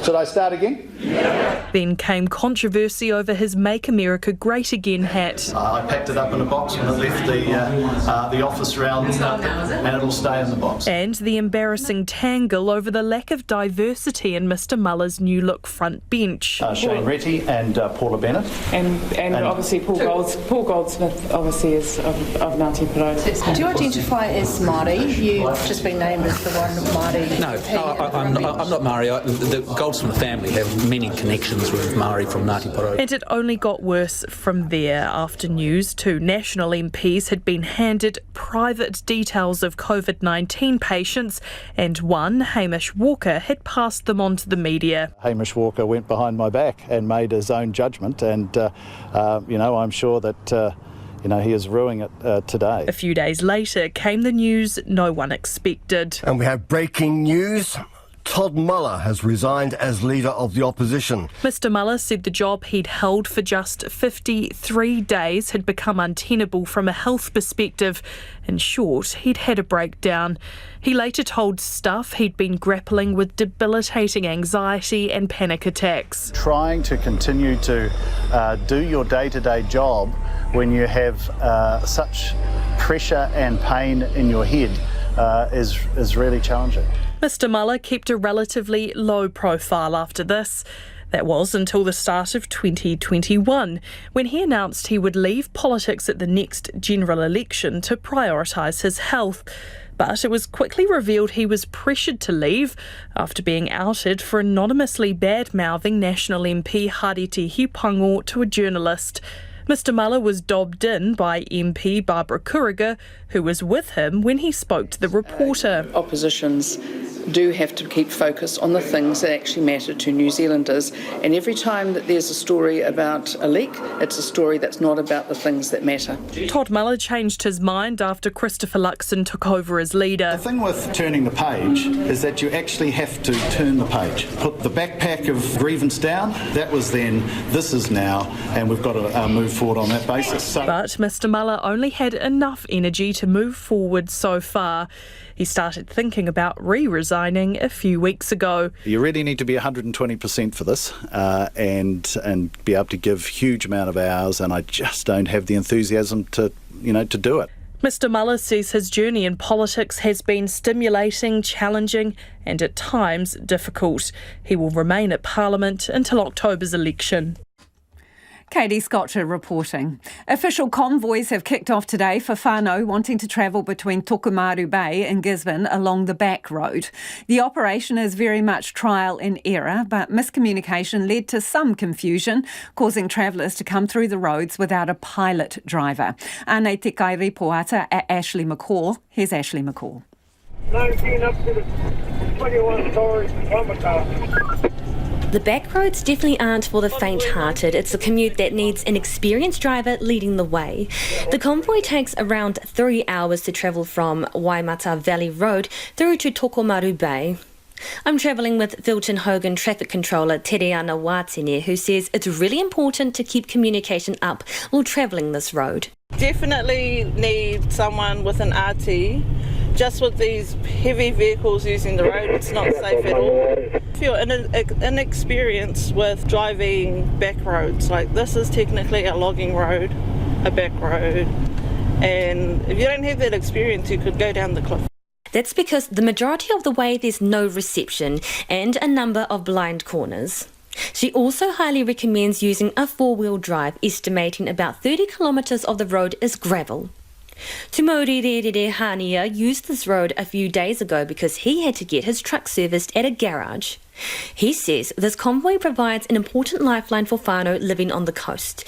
Should I start again? Then came controversy over his Make America Great Again hat. I packed it up in a box when it left the office round, and it'll stay in the box. And the embarrassing tangle over the lack of diversity in Mr Muller's new look front bench. Shane Retty and Paula Bennett. And obviously Paul Goldsmith obviously is of Ngāti Porou. Do you identify as Māori? You've just been named as the one Māori. No, I'm not Māori. The Goldsmith family have many connections with Māori from Ngāti Porou. And it only got worse from there after news 2 national MPs had been handed private details of COVID-19 patients, and one, Hamish Walker, had passed them on to the media. Hamish Walker went behind my back and made his own judgment, and I'm sure that he is ruining it today. A few days later came the news no one expected. And we have breaking news. Todd Muller has resigned as leader of the opposition. Mr Muller said the job he'd held for just 53 days had become untenable from a health perspective. In short, he'd had a breakdown. He later told Stuff he'd been grappling with debilitating anxiety and panic attacks. Trying to continue to do your day-to-day job when you have such pressure and pain in your head is really challenging. Mr Muller kept a relatively low profile after this. That was until the start of 2021, when he announced he would leave politics at the next general election to prioritise his health. But it was quickly revealed he was pressured to leave after being outed for anonymously bad-mouthing National MP Hariti Hipango to a journalist. Mr Muller was dobbed in by MP Barbara Kuriga, who was with him when he spoke to the reporter. Oppositions do have to keep focus on the things that actually matter to New Zealanders, and every time that there's a story about a leak, it's a story that's not about the things that matter. Todd Muller changed his mind after Christopher Luxon took over as leader. The thing with turning the page is that you actually have to turn the page. Put the backpack of grievance down, that was then, this is now, and we've got to move forward on that basis. But Mr Muller only had enough energy to move forward so far. He started thinking about re-resigning a few weeks ago. You really need to be 120% for this and be able to give huge amount of hours, and I just don't have the enthusiasm to do it. Mr Muller says his journey in politics has been stimulating, challenging and at times difficult. He will remain at Parliament until October's election. Katie Scotcher reporting. Official convoys have kicked off today for whānau wanting to travel between Tokomaru Bay and Gisborne along the back road. The operation is very much trial and error, but miscommunication led to some confusion, causing travellers to come through the roads without a pilot driver. Anei te kai ripoata at Ashley McCall. Here's Ashley McCall. 19 up to the 21 stories Wamata. The back roads definitely aren't for the faint-hearted. It's a commute that needs an experienced driver leading the way. The convoy takes around 3 hours to travel from Waimata Valley Road through to Tokomaru Bay. I'm travelling with Filton Hogan traffic controller Tereana Watene, who says it's really important to keep communication up while travelling this road. Definitely need someone with an RT. Just with these heavy vehicles using the road, it's not safe at all. If you're inexperienced with driving back roads, like this is technically a logging road, a back road, and if you don't have that experience, you could go down the cliff. That's because the majority of the way there's no reception and a number of blind corners. She also highly recommends using a four-wheel drive, estimating about 30 kilometres of the road is gravel. Tumori Rerere Hania used this road a few days ago because he had to get his truck serviced at a garage. He says this convoy provides an important lifeline for whānau living on the coast.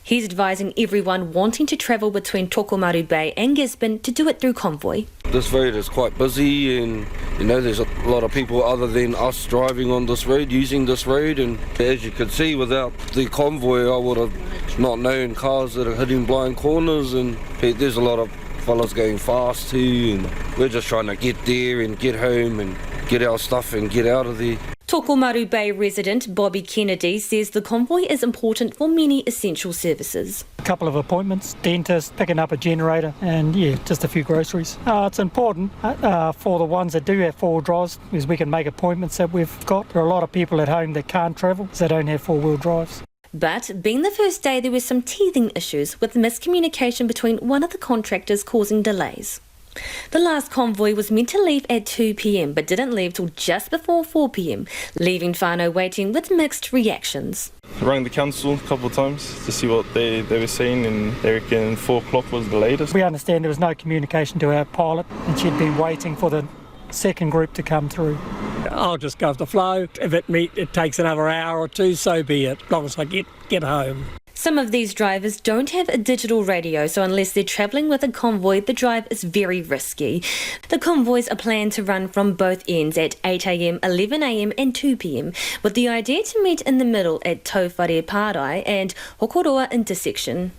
He's advising everyone wanting to travel between Tokomaru Bay and Gisborne to do it through convoy. This road is quite busy and, there's a lot of people other than us driving on this road, using this road, and as you can see, without the convoy I would have not known cars that are hitting blind corners, and there's a lot of fellas going fast too, and we're just trying to get there and get home and get our stuff and get out of there. Tokomaru Bay resident Bobby Kennedy says the convoy is important for many essential services. A couple of appointments, dentist, picking up a generator, and just a few groceries. It's important for the ones that do have four-wheel drives, because we can make appointments that we've got. There are a lot of people at home that can't travel, so they don't have four-wheel drives. But being the first day, there were some teething issues with miscommunication between one of the contractors causing delays. The last convoy was meant to leave at 2 p.m, but didn't leave till just before 4 p.m, leaving whānau waiting with mixed reactions. I rang the council a couple of times to see what they were saying, and they reckon 4 o'clock was the latest. We understand there was no communication to our pilot, and she'd been waiting for the second group to come through. I'll just go with the flow. If it takes another hour or two, so be it, as long as I get home. Some of these drivers don't have a digital radio, so unless they're travelling with a convoy, the drive is very risky. The convoys are planned to run from both ends at 8 a.m, 11 a.m, and 2 p.m, with the idea to meet in the middle at Tauwhare Pārai and Hokoroa intersection.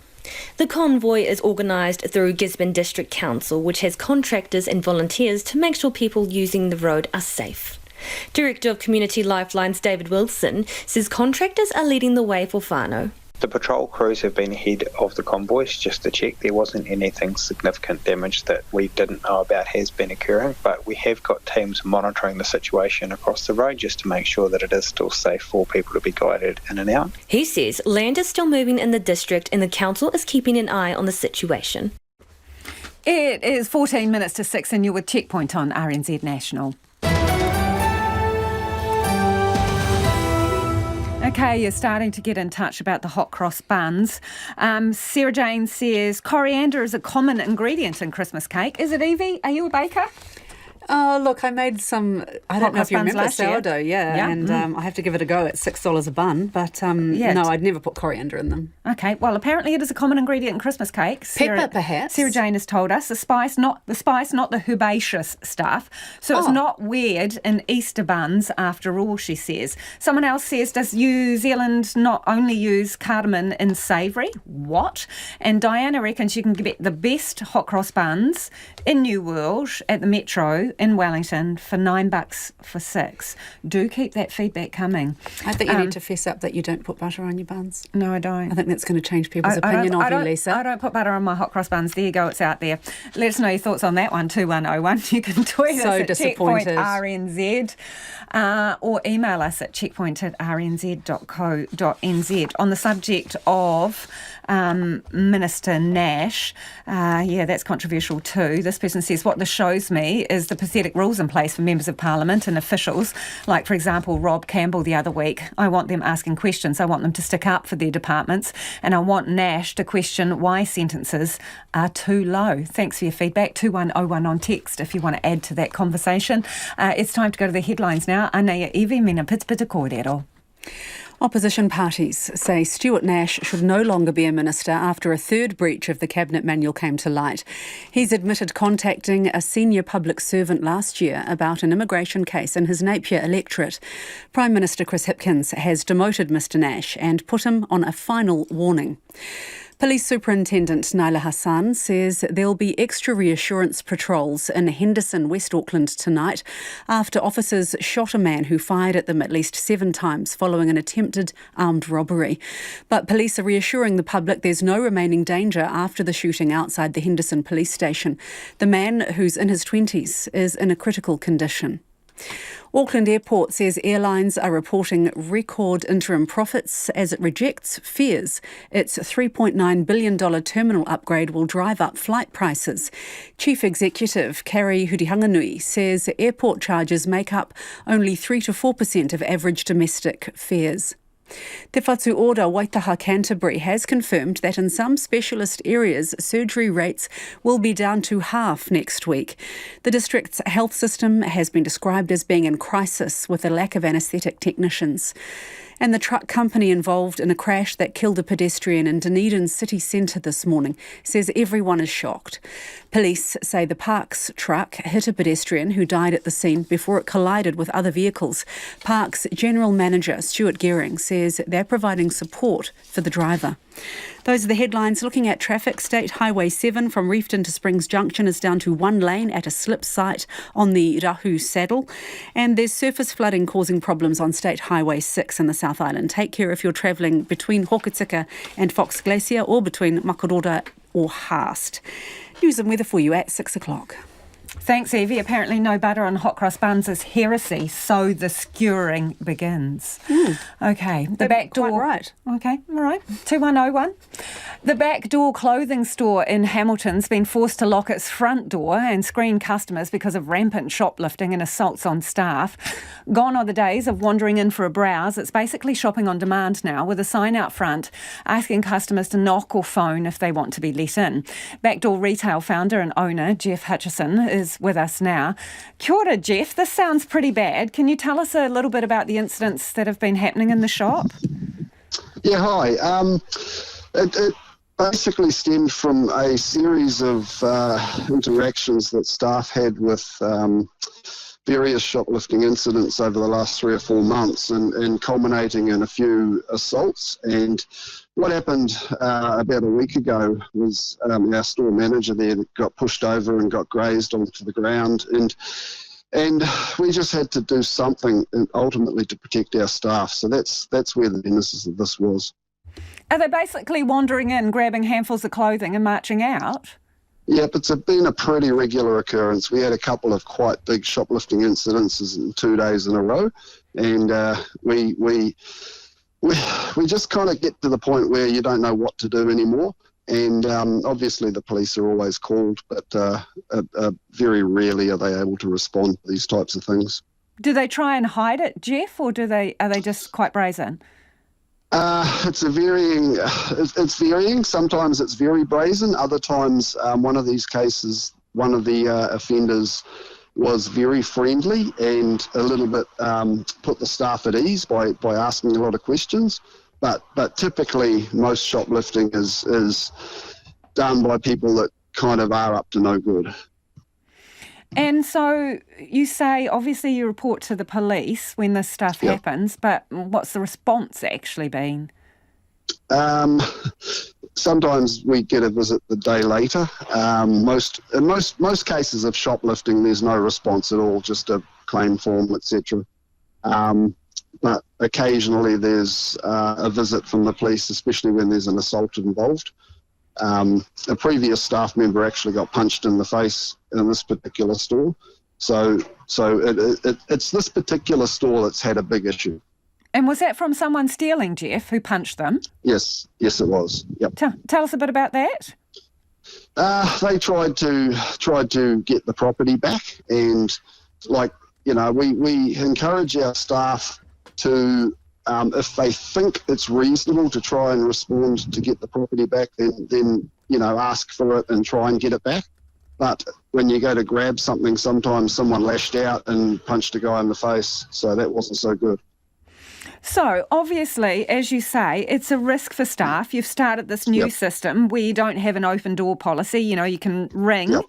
The convoy is organised through Gisborne District Council, which has contractors and volunteers to make sure people using the road are safe. Director of Community Lifelines David Wilson says contractors are leading the way for whānau. The patrol crews have been ahead of the convoys just to check there wasn't anything significant damage that we didn't know about has been occurring, but we have got teams monitoring the situation across the road just to make sure that it is still safe for people to be guided in and out. He says land is still moving in the district and the council is keeping an eye on the situation. It is 14 minutes to 6 and you're with Checkpoint on RNZ National. Okay, you're starting to get in touch about the hot cross buns. Sarah Jane says coriander is a common ingredient in Christmas cake. Is it, Evie? Are you a baker? Look, I made some, I don't know if you remember sourdough, and I have to give it a go at $6 a bun, but no, I'd never put coriander in them. Okay, well, apparently it is a common ingredient in Christmas cakes. Pepper, perhaps? Sarah Jane has told us, the spice, not the herbaceous stuff, so it's not weird in Easter buns after all, she says. Someone else says, does New Zealand not only use cardamom in savoury? What? And Diana reckons you can get the best hot cross buns in New World at the Metro in Wellington for $9 for 6. Do keep that feedback coming. I think you need to fess up that you don't put butter on your buns. No, I don't. I think that's going to change people's opinion of you, Lisa. I don't put butter on my hot cross buns. There you go, it's out there. Let us know your thoughts on that one, 2101. You can tweet us at checkpointrnz or email us at checkpoint@rnz.co.nz. On the subject of Minister Nash, that's controversial too. This person says, what this shows me is the pathetic rules in place for members of Parliament and officials, like, for example, Rob Campbell the other week. I want them asking questions. I want them to stick up for their departments, and I want Nash to question why sentences are too low. Thanks for your feedback. 2101 on text if you want to add to that conversation. It's time to go to the headlines now. Anea Iwi, mina pitspita kōrero. Opposition parties say Stuart Nash should no longer be a minister after a third breach of the Cabinet manual came to light. He's admitted contacting a senior public servant last year about an immigration case in his Napier electorate. Prime Minister Chris Hipkins has demoted Mr Nash and put him on a final warning. Police Superintendent Naila Hassan says there'll be extra reassurance patrols in Henderson, West Auckland tonight after officers shot a man who fired at them at least 7 times following an attempted armed robbery. But police are reassuring the public there's no remaining danger after the shooting outside the Henderson police station. The man, who's in his 20s, is in a critical condition. Auckland Airport says airlines are reporting record interim profits as it rejects fears its $3.9 billion terminal upgrade will drive up flight prices. Chief Executive Carrie Hurihanganui says airport charges make up only 3 to 4% of average domestic fares. Te Whatu Order Waitaha Canterbury has confirmed that in some specialist areas, surgery rates will be down to half next week. The district's health system has been described as being in crisis with a lack of anaesthetic technicians. And the truck company involved in a crash that killed a pedestrian in Dunedin city centre this morning says everyone is shocked. Police say the Parks truck hit a pedestrian who died at the scene before it collided with other vehicles. Parks General Manager Stuart Gehring says they're providing support for the driver. Those are the headlines. Looking at traffic, State Highway 7 from Reefton to Springs Junction is down to 1 lane at a slip site on the Rahu Saddle. And there's surface flooding causing problems on State Highway 6 in the South Island. Take care if you're travelling between Hokitika and Fox Glacier or between Makaroda or Haast. News and weather for you at 6 o'clock. Thanks, Evie. Apparently no butter on hot cross buns is heresy, so the skewering begins. Okay, the back door. Quite right. Okay, all right. 2101. The back door clothing store in Hamilton's been forced to lock its front door and screen customers because of rampant shoplifting and assaults on staff. Gone are the days of wandering in for a browse. It's basically shopping on demand now, with a sign out front asking customers to knock or phone if they want to be let in. Backdoor retail founder and owner Jeff Hutchison is with us now. Kia ora, Jeff. This sounds pretty bad. Can you tell us a little bit about the incidents that have been happening in the shop? Yeah, hi. It basically stemmed from a series of interactions that staff had with various shoplifting incidents over the last 3 or 4 months and culminating in a few assaults. And what happened about a week ago was our store manager there got pushed over and got grazed onto the ground, and we just had to do something ultimately to protect our staff. So that's where the genesis of this was. Are they basically wandering in, grabbing handfuls of clothing and marching out? Yep, it's been a pretty regular occurrence. We had a couple of quite big shoplifting incidences in 2 days in a row, and we just kind of get to the point where you don't know what to do anymore. And obviously the police are always called, but very rarely are they able to respond to these types of things. Do they try and hide it, Jeff, or are they just quite brazen? It's varying. Sometimes it's very brazen. Other times, one of these cases, one of the offenders was very friendly and a little bit put the staff at ease by asking a lot of questions. But typically, most shoplifting is done by people that kind of are up to no good. And so you say, obviously you report to the police when this stuff happens, but what's the response actually been? Sometimes we get a visit the day later. In most cases of shoplifting, there's no response at all, just a claim form, etc. But occasionally there's a visit from the police, especially when there's an assault involved. A previous staff member actually got punched in the face in this particular store. So it's this particular store that's had a big issue. And was that from someone stealing, Jeff, who punched them? Yes, it was. Yep. Tell us a bit about that. They tried to get the property back, and we encourage our staff to, if they think it's reasonable to try and respond to get the property back, then ask for it and try and get it back. But when you go to grab something, sometimes someone lashed out and punched a guy in the face, so that wasn't so good. So, obviously, as you say, it's a risk for staff. You've started this new system where you don't have an open door policy. You can ring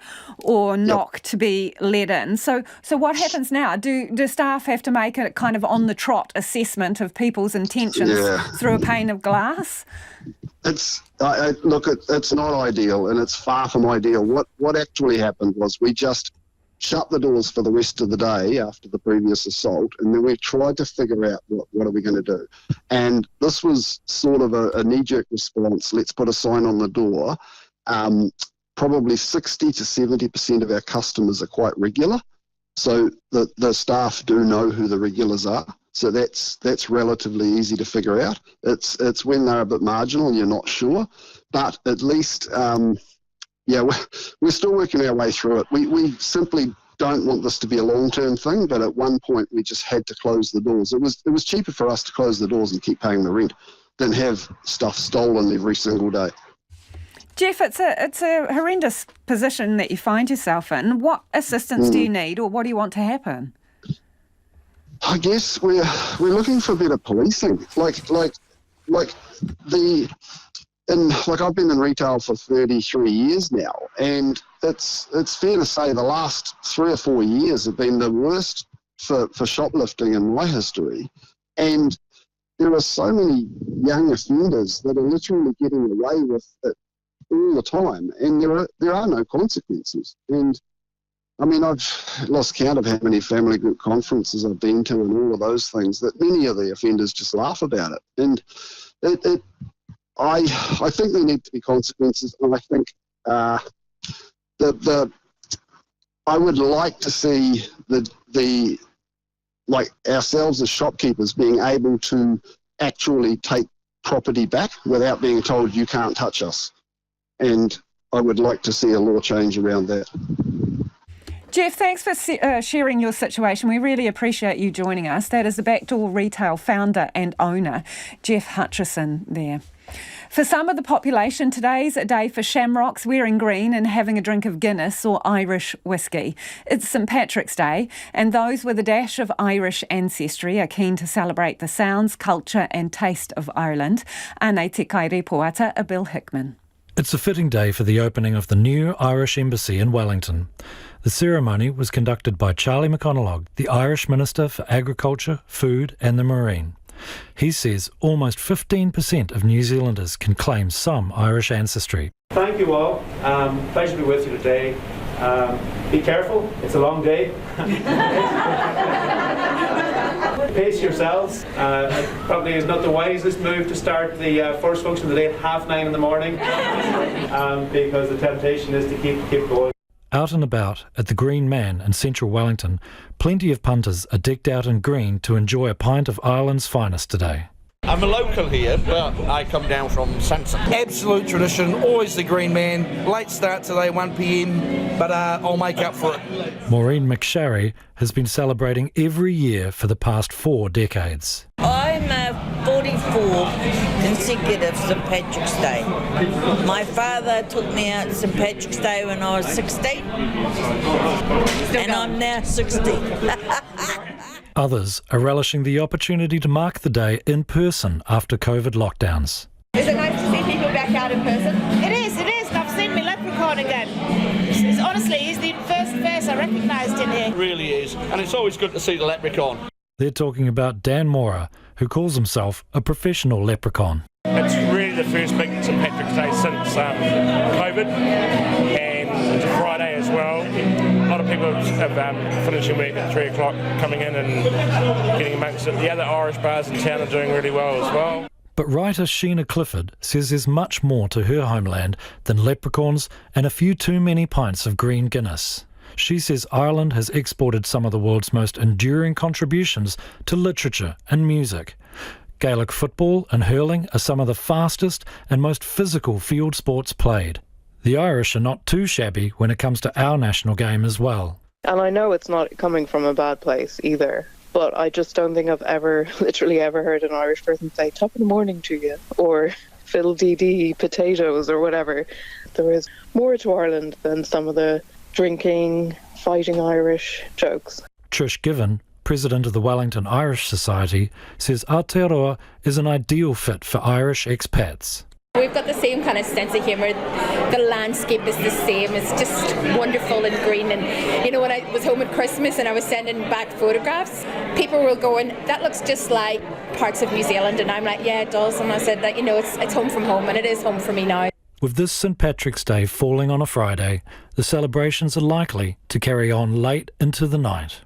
or knock to be let in. So what happens now? Do staff have to make a kind of on-the-trot assessment of people's intentions through a pane of glass? It's not ideal, and it's far from ideal. What actually happened was we just shut the doors for the rest of the day after the previous assault, and then we tried to figure out what are we going to do. And this was sort of a knee-jerk response. Let's put a sign on the door. Probably 60 to 70% of our customers are quite regular, so the staff do know who the regulars are. So that's relatively easy to figure out. It's when they're a bit marginal and you're not sure, but at least we're still working our way through it. We simply don't want this to be a long-term thing, but at one point we just had to close the doors. It was cheaper for us to close the doors and keep paying the rent than have stuff stolen every single day. Jeff, it's a horrendous position that you find yourself in. What assistance do you need, or what do you want to happen? I guess we're looking for better policing. I've been in retail for 33 years now, and it's fair to say the last 3 or 4 years have been the worst for shoplifting in my history. And there are so many young offenders that are literally getting away with it all the time, and there are no consequences. And I mean, I've lost count of how many family group conferences I've been to and all of those things, that many of the offenders just laugh about it. And I think there need to be consequences, and I think I would like to see the ourselves as shopkeepers being able to actually take property back without being told you can't touch us. And I would like to see a law change around that. Jeff, thanks for sharing your situation. We really appreciate you joining us. That is the Backdoor Retail founder and owner, Jeff Hutchison there. For some of the population, today's a day for shamrocks, wearing green and having a drink of Guinness or Irish whiskey. It's St Patrick's Day, and those with a dash of Irish ancestry are keen to celebrate the sounds, culture and taste of Ireland. Ane te kai repoata, a Bill Hickman. It's a fitting day for the opening of the new Irish Embassy in Wellington. The ceremony was conducted by Charlie McConalogue, the Irish Minister for Agriculture, Food and the Marine. He says almost 15% of New Zealanders can claim some Irish ancestry. Thank you all. Pleasure to be with you today. Be careful, it's a long day. Pace yourselves. Probably is not the wisest move to start the first function of the day at 9:30 in the morning, because the temptation is to keep going. Out and about at the Green Man in central Wellington, plenty of punters are decked out in green to enjoy a pint of Ireland's finest today. I'm a local here, but I come down from Sanson. Absolute tradition, always the Green Man. Late start today, 1 p.m, but I'll make up for it. Maureen McSharry has been celebrating every year for the past 4 decades. I'm 44 consecutive St Patrick's Day. My father took me out St Patrick's Day when I was 16, and I'm now 60. Others are relishing the opportunity to mark the day in person after COVID lockdowns. Is it nice to see people back out in person? It is, and I've seen my leprechaun again. Honestly, he's the first face I recognised in here. It really is, and it's always good to see the leprechaun. They're talking about Dan Mora, who calls himself a professional leprechaun. It's really the first big St Patrick's Day since COVID, and it's a Friday as well. A lot of people have finishing work at 3 o'clock, coming in and getting amongst it. The other Irish bars in town are doing really well as well. But writer Sheena Clifford says there's much more to her homeland than leprechauns and a few too many pints of green Guinness. She says Ireland has exported some of the world's most enduring contributions to literature and music. Gaelic football and hurling are some of the fastest and most physical field sports played. The Irish are not too shabby when it comes to our national game as well. And I know it's not coming from a bad place either, but I just don't think I've literally ever heard an Irish person say top of the morning to you, or fill DD potatoes or whatever. There is more to Ireland than some of the drinking, fighting Irish jokes. Trish Given, president of the Wellington Irish Society, says Aotearoa is an ideal fit for Irish expats. We've got the same kind of sense of humour. The landscape is the same. It's just wonderful and green. And, you know, when I was home at Christmas and I was sending back photographs, people were going, that looks just like parts of New Zealand. And I'm like, yeah, it does. And I said that, you know, it's home from home, and it is home for me now. With this St Patrick's Day falling on a Friday, the celebrations are likely to carry on late into the night.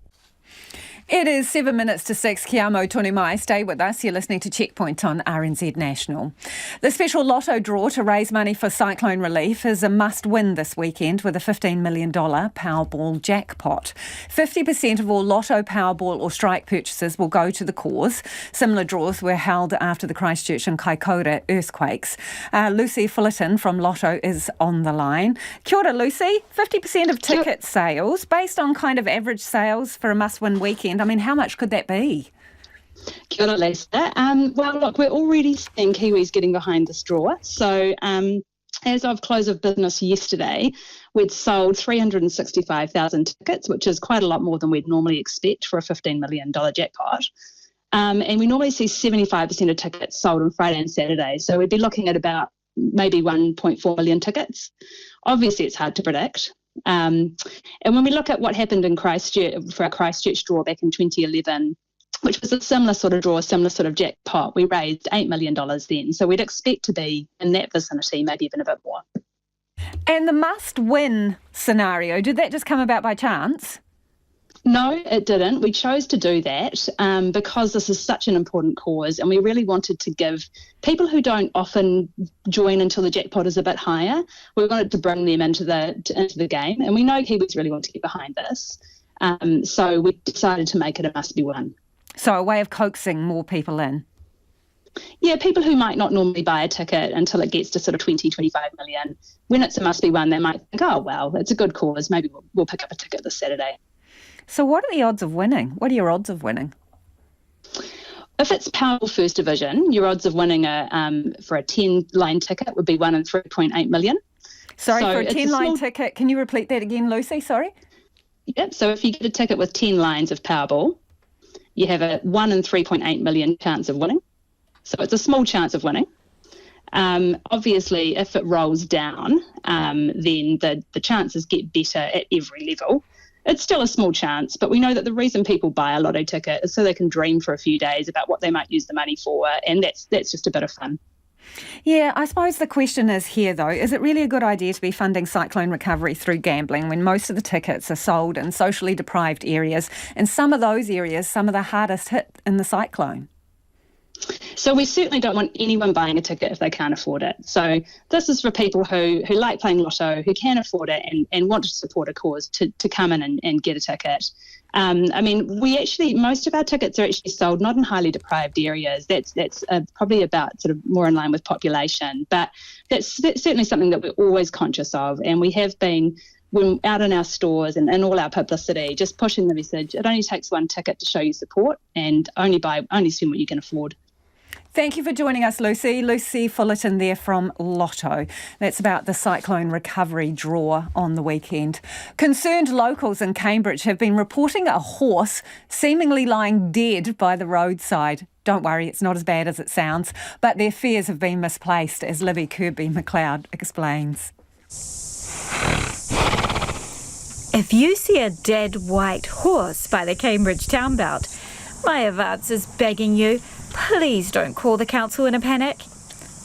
It is 7 minutes to 6. Kia amo tonu mai. Stay with us. You're listening to Checkpoint on RNZ National. The special Lotto draw to raise money for cyclone relief is a must-win this weekend with a $15 million Powerball jackpot. 50% of all Lotto, Powerball or Strike purchases will go to the cause. Similar draws were held after the Christchurch and Kaikoura earthquakes. Lucy Fullerton from Lotto is on the line. Kia ora, Lucy. 50% of ticket sales, based on kind of average sales for a must-win weekend, I mean, how much could that be? Kia ora, Lisa. Well, look, we're already seeing Kiwis getting behind this draw. So as of close of business yesterday, we'd sold 365,000 tickets, which is quite a lot more than we'd normally expect for a $15 million jackpot. And we normally see 75% of tickets sold on Friday and Saturday. So we'd be looking at about maybe 1.4 million tickets. Obviously, it's hard to predict. And when we look at what happened in Christchurch for our Christchurch draw back in 2011, which was a similar sort of draw, similar sort of jackpot, we raised $8 million then. So we'd expect to be in that vicinity, maybe even a bit more. And the must-win scenario, did that just come about by chance? No, it didn't. We chose to do that because this is such an important cause, and we really wanted to give people who don't often join until the jackpot is a bit higher, we wanted to bring them into the game, and we know Kiwis really want to get behind this. So we decided to make it a must-be-won. So a way of coaxing more people in? Yeah, people who might not normally buy a ticket until it gets to sort of 20, 25 million. When it's a must-be-won, they might think, oh, well, it's a good cause. Maybe we'll pick up a ticket this Saturday. So what are the odds of winning? What are your odds of winning? If it's Powerball First Division, your odds of winning for a 10-line ticket would be 1 in 3.8 million. Sorry, so for a 10-line ticket, can you repeat that again, Lucy? Sorry? Yep, so if you get a ticket with 10 lines of Powerball, you have a 1 in 3.8 million chance of winning. So it's a small chance of winning. Obviously, if it rolls down, then the chances get better at every level. It's still a small chance, but we know that the reason people buy a Lotto ticket is so they can dream for a few days about what they might use the money for, and that's just a bit of fun. Yeah, I suppose the question is here, though, is it really a good idea to be funding cyclone recovery through gambling when most of the tickets are sold in socially deprived areas, and some of those areas, some of the hardest hit in the cyclone? So we certainly don't want anyone buying a ticket if they can't afford it. So this is for people who like playing Lotto, who can afford it and want to support a cause to come in and get a ticket. I mean, most of our tickets are actually sold not in highly deprived areas. That's probably about sort of more in line with population. But that's certainly something that we're always conscious of. And we have been when out in our stores and in all our publicity, just pushing the message, it only takes one ticket to show you support, and only spend what you can afford. Thank you for joining us, Lucy. Lucy Fullerton there from Lotto. That's about the cyclone recovery draw on the weekend. Concerned locals in Cambridge have been reporting a horse seemingly lying dead by the roadside. Don't worry, it's not as bad as it sounds, but their fears have been misplaced, as Libby Kirby-McLeod explains. If you see a dead white horse by the Cambridge town belt, my advance is begging you, please don't call the council in a panic.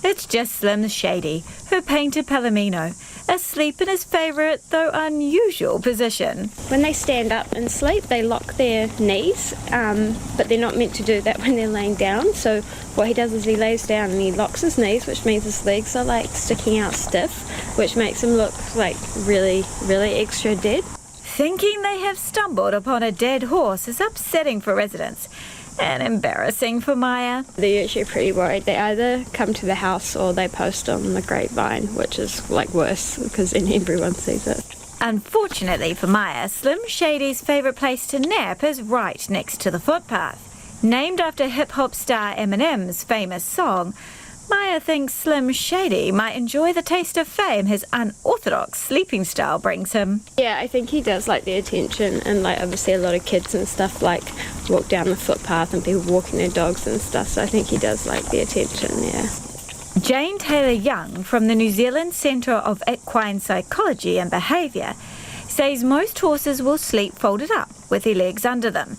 It's just Slim Shady, her painter Palomino, asleep in his favourite, though unusual, position. When they stand up and sleep, they lock their knees, but they're not meant to do that when they're laying down. So what he does is he lays down and he locks his knees, which means his legs are like sticking out stiff, which makes him look like really, really extra dead. Thinking they have stumbled upon a dead horse is upsetting for residents. And embarrassing for Maya. They're usually pretty worried. They either come to the house or they post on the grapevine, which is like worse because then everyone sees it. Unfortunately for Maya, Slim Shady's favourite place to nap is right next to the footpath. Named after hip-hop star Eminem's famous song, Maya thinks Slim Shady might enjoy the taste of fame his unorthodox sleeping style brings him. Yeah, I think he does like the attention, and like obviously a lot of kids and stuff like walk down the footpath and people walking their dogs and stuff, so I think he does like the attention, yeah. Jane Taylor-Young from the New Zealand Centre of Equine Psychology and Behaviour says most horses will sleep folded up with their legs under them.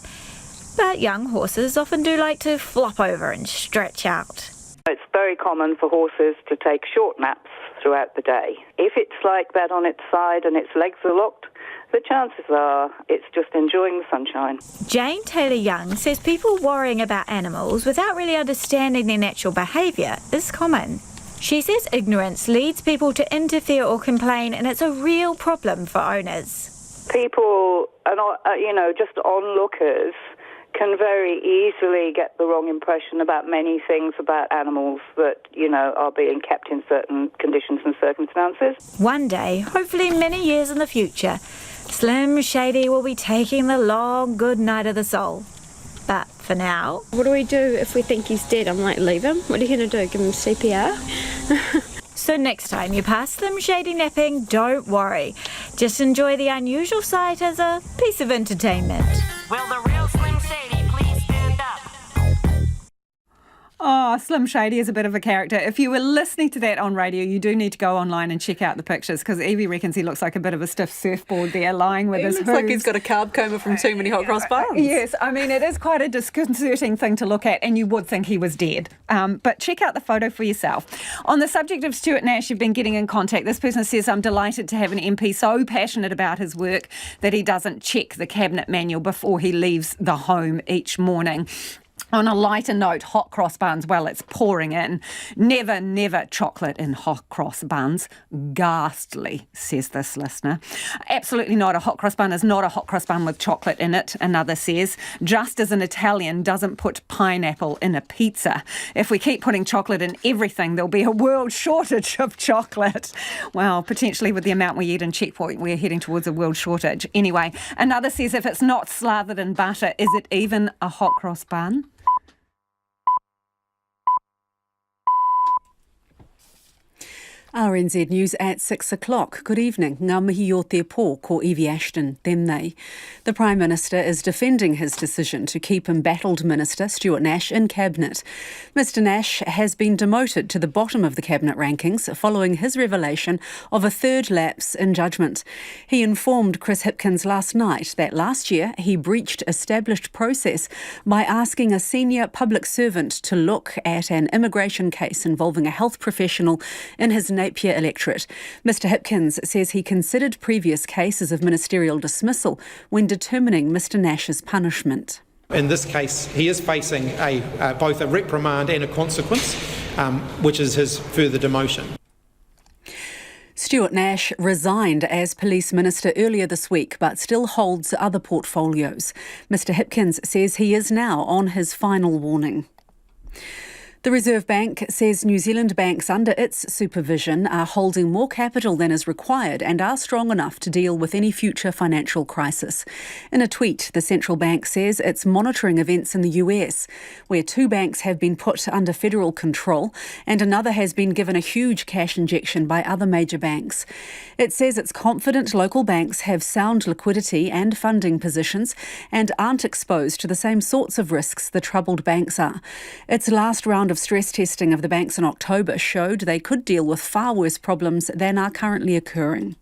But young horses often do like to flop over and stretch out. It's very common for horses to take short naps throughout the day. If it's like that on its side and its legs are locked, the chances are it's just enjoying the sunshine. Jane Taylor-Young says people worrying about animals without really understanding their natural behaviour is common. She says ignorance leads people to interfere or complain, and it's a real problem for owners. People are not, just onlookers can very easily get the wrong impression about many things about animals that, are being kept in certain conditions and circumstances. One day, hopefully many years in the future, Slim Shady will be taking the long good night of the soul. But for now... What do we do if we think he's dead? I'm like, leave him? What are you going to do, give him CPR? So next time you pass Slim Shady napping, don't worry. Just enjoy the unusual sight as a piece of entertainment. Will the real Slim Shady please stand up? Oh, Slim Shady is a bit of a character. If you were listening to that on radio, you do need to go online and check out the pictures, because Evie reckons he looks like a bit of a stiff surfboard there, lying with his hooves. He looks like he's got a carb coma from too many hot cross buns. Yes, I mean, it is quite a disconcerting thing to look at, and you would think he was dead. But check out the photo for yourself. On the subject of Stuart Nash, you've been getting in contact. This person says, I'm delighted to have an MP so passionate about his work that he doesn't check the cabinet manual before he leaves the home each morning. On a lighter note, hot cross buns, well, it's pouring in. Never, never chocolate in hot cross buns. Ghastly, says this listener. Absolutely not. A hot cross bun is not a hot cross bun with chocolate in it, another says. Just as an Italian doesn't put pineapple in a pizza. If we keep putting chocolate in everything, there'll be a world shortage of chocolate. Well, potentially with the amount we eat in Checkpoint, we're heading towards a world shortage. Anyway, another says, if it's not slathered in butter, is it even a hot cross bun? RNZ News at 6 o'clock. Good evening. Ngā mihi o te pō ko Evie Ashton, tēnei. The Prime Minister is defending his decision to keep embattled Minister Stuart Nash in Cabinet. Mr Nash has been demoted to the bottom of the Cabinet rankings following his revelation of a third lapse in judgment. He informed Chris Hipkins last night that last year he breached established process by asking a senior public servant to look at an immigration case involving a health professional in his Napier electorate. Mr Hipkins says he considered previous cases of ministerial dismissal when determining Mr Nash's punishment. In this case, he is facing both a reprimand and a consequence, which is his further demotion. Stuart Nash resigned as Police Minister earlier this week, but still holds other portfolios. Mr Hipkins says he is now on his final warning. The Reserve Bank says New Zealand banks under its supervision are holding more capital than is required and are strong enough to deal with any future financial crisis. In a tweet, the central bank says it's monitoring events in the US, where two banks have been put under federal control and another has been given a huge cash injection by other major banks. It says it's confident local banks have sound liquidity and funding positions and aren't exposed to the same sorts of risks the troubled banks are. Its last round of stress testing of the banks in October showed they could deal with far worse problems than are currently occurring.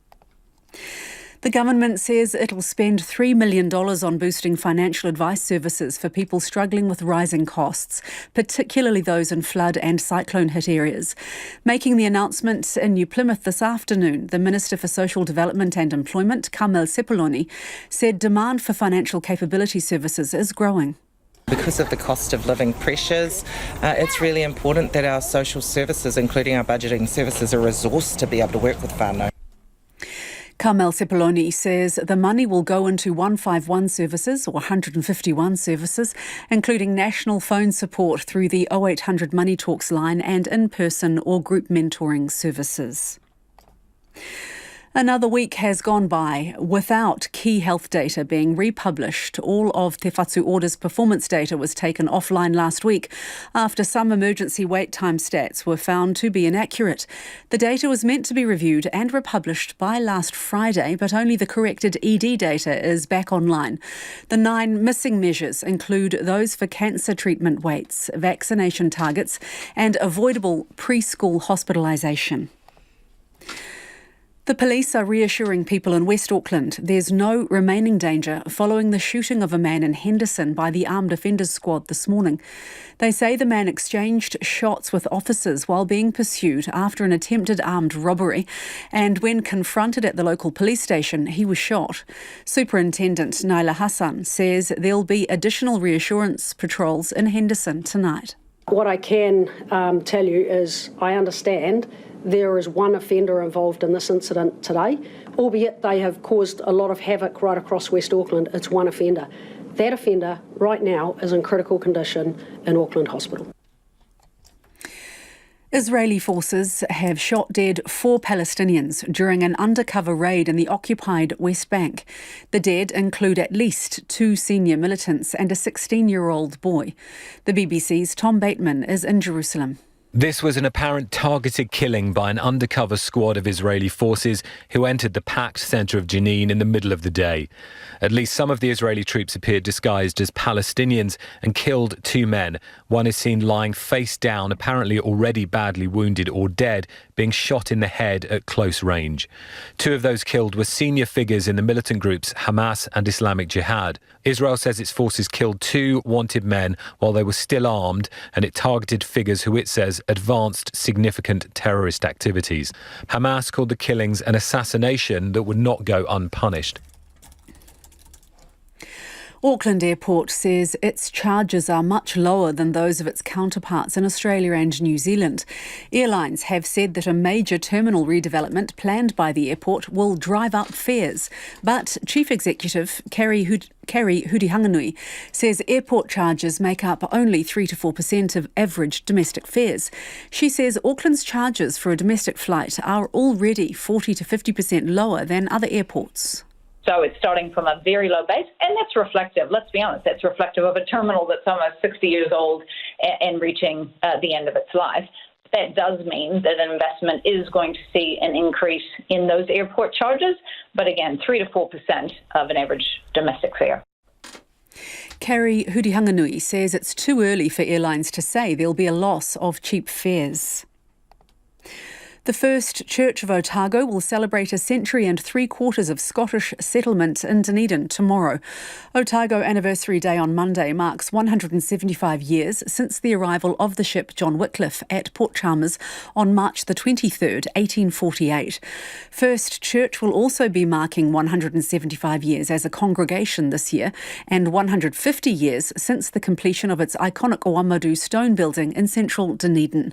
The government says it'll spend $3 million on boosting financial advice services for people struggling with rising costs, particularly those in flood and cyclone hit areas. Making the announcement in New Plymouth this afternoon, the Minister for Social Development and Employment, Kamel Sepuloni, said demand for financial capability services is growing. Because of the cost of living pressures, it's really important that our social services, including our budgeting services, are resourced to be able to work with whānau. Carmel Cepoloni says the money will go into 151 services or 151 services, including national phone support through the 0800 Money Talks line and in-person or group mentoring services. Another week has gone by without key health data being republished. All of Te Whatu Order's performance data was taken offline last week after some emergency wait time stats were found to be inaccurate. The data was meant to be reviewed and republished by last Friday, but only the corrected ED data is back online. The 9 missing measures include those for cancer treatment waits, vaccination targets, and avoidable preschool hospitalisation. The police are reassuring people in West Auckland there's no remaining danger following the shooting of a man in Henderson by the Armed Offenders Squad this morning. They say the man exchanged shots with officers while being pursued after an attempted armed robbery, and when confronted at the local police station, he was shot. Superintendent Naila Hassan says there'll be additional reassurance patrols in Henderson tonight. What I can tell you is I understand there is one offender involved in this incident today, albeit they have caused a lot of havoc right across West Auckland. It's one offender. That offender right now is in critical condition in Auckland Hospital. Israeli forces have shot dead 4 Palestinians during an undercover raid in the occupied West Bank. The dead include at least 2 senior militants and a 16-year-old boy. The BBC's Tom Bateman is in Jerusalem. This was an apparent targeted killing by an undercover squad of Israeli forces who entered the packed centre of Jenin in the middle of the day. At least some of the Israeli troops appeared disguised as Palestinians and killed 2 men. One is seen lying face down, apparently already badly wounded or dead, being shot in the head at close range. 2 of those killed were senior figures in the militant groups Hamas and Islamic Jihad. Israel says its forces killed 2 wanted men while they were still armed, and it targeted figures who it says advanced significant terrorist activities. Hamas called the killings an assassination that would not go unpunished. Auckland Airport says its charges are much lower than those of its counterparts in Australia and New Zealand. Airlines have said that a major terminal redevelopment planned by the airport will drive up fares. But Chief Executive Kerry Hurihanganui says airport charges make up only 3 to 4% of average domestic fares. She says Auckland's charges for a domestic flight are already 40 to 50% lower than other airports. So it's starting from a very low base, and that's reflective, let's be honest, that's reflective of a terminal that's almost 60 years old and reaching the end of its life. That does mean that an investment is going to see an increase in those airport charges, but again, 3 to 4% of an average domestic fare. Kerry Hurihanganui says it's too early for airlines to say there'll be a loss of cheap fares. The First Church of Otago will celebrate a century and 3/4 of Scottish settlement in Dunedin tomorrow. Otago Anniversary Day on Monday marks 175 years since the arrival of the ship John Wycliffe at Port Chalmers on March the 23rd, 1848. First Church will also be marking 175 years as a congregation this year and 150 years since the completion of its iconic Oamadu stone building in central Dunedin.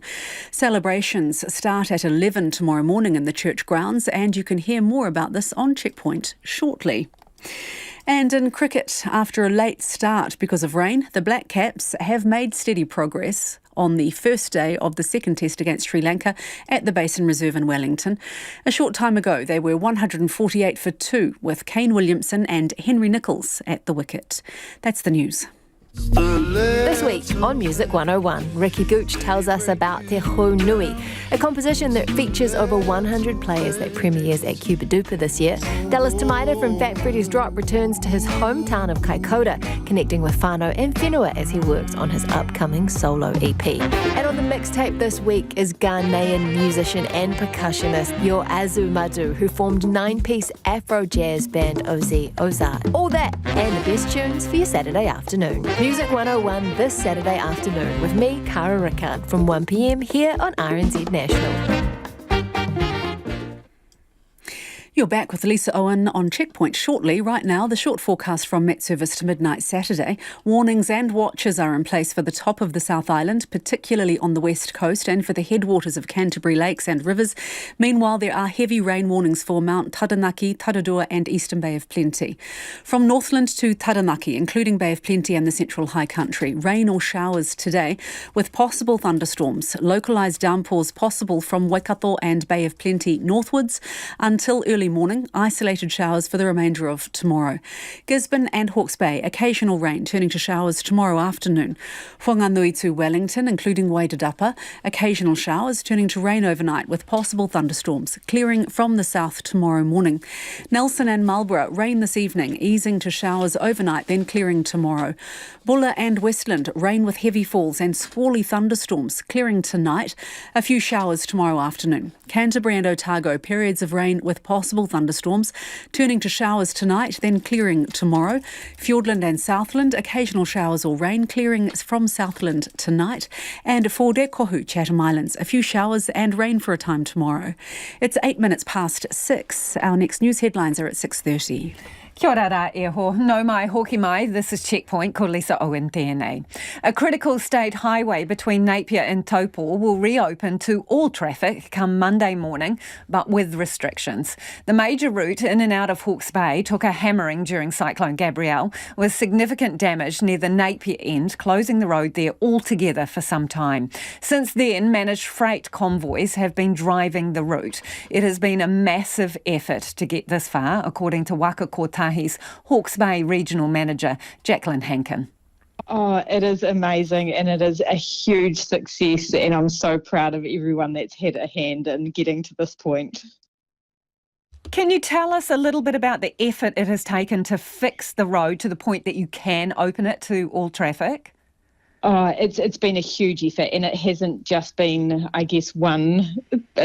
Celebrations start at 11 tomorrow morning in the church grounds, and you can hear more about this on Checkpoint shortly. And in cricket, after a late start because of rain, the Black Caps have made steady progress on the first day of the second test against Sri Lanka at the Basin Reserve in Wellington. A short time ago, they were 148 for 2 with Kane Williamson and Henry Nicholls at the wicket. That's the news. This week on Music 101, Ricky Gooch tells us about Te Ho Nui, a composition that features over 100 players that premieres at Cuba Duper this year. Dallas Tamaida from Fat Freddy's Drop returns to his hometown of Kaikoura, connecting with whānau and whenua as he works on his upcoming solo EP. And on the mixtape this week is Ghanaian musician and percussionist Yo Azu Madu, who formed 9-piece Afro jazz band Ozi Ozart. All that and the best tunes for your Saturday afternoon. Music 101 this Saturday afternoon with me, Cara Rickard, from 1 p.m. here on RNZ National. You're back with Lisa Owen on Checkpoint shortly. Right now, the short forecast from Met Service to midnight Saturday. Warnings and watches are in place for the top of the South Island, particularly on the west coast, and for the headwaters of Canterbury lakes and rivers. Meanwhile, there are heavy rain warnings for Mount Taranaki, Tararua and Eastern Bay of Plenty. From Northland to Taranaki, including Bay of Plenty and the Central High Country, rain or showers today with possible thunderstorms. Localised downpours possible from Waikato and Bay of Plenty northwards until early morning, isolated showers for the remainder of tomorrow. Gisborne and Hawke's Bay, occasional rain turning to showers tomorrow afternoon. Whanganui to Wellington, including Wairarapa, occasional showers turning to rain overnight with possible thunderstorms, clearing from the south tomorrow morning. Nelson and Marlborough, rain this evening, easing to showers overnight, then clearing tomorrow. Buller and Westland, rain with heavy falls and squally thunderstorms, clearing tonight. A few showers tomorrow afternoon. Canterbury and Otago, periods of rain with possible thunderstorms, turning to showers tonight, then clearing tomorrow. Fiordland and Southland, occasional showers or rain, clearing from Southland tonight. And for Kohu, Chatham Islands, a few showers and rain for a time tomorrow. It's 8 minutes past 6. Our next news headlines are at 6:30. Kia ora rā e ho. No mai, hoki mai. This is Checkpoint, ko Lisa Owen tēnei. A critical state highway between Napier and Taupō will reopen to all traffic come Monday morning, but with restrictions. The major route in and out of Hawke's Bay took a hammering during Cyclone Gabrielle, with significant damage near the Napier end, closing the road there altogether for some time. Since then, managed freight convoys have been driving the route. It has been a massive effort to get this far, according to Waka Kotahi's Hawke's Bay Regional Manager, Jacqueline Hankin. Oh, it is amazing and it is a huge success, and I'm so proud of everyone that's had a hand in getting to this point. Can you tell us a little bit about the effort it has taken to fix the road to the point that you can open it to all traffic? Oh, it's been a huge effort, and it hasn't just been, I guess, one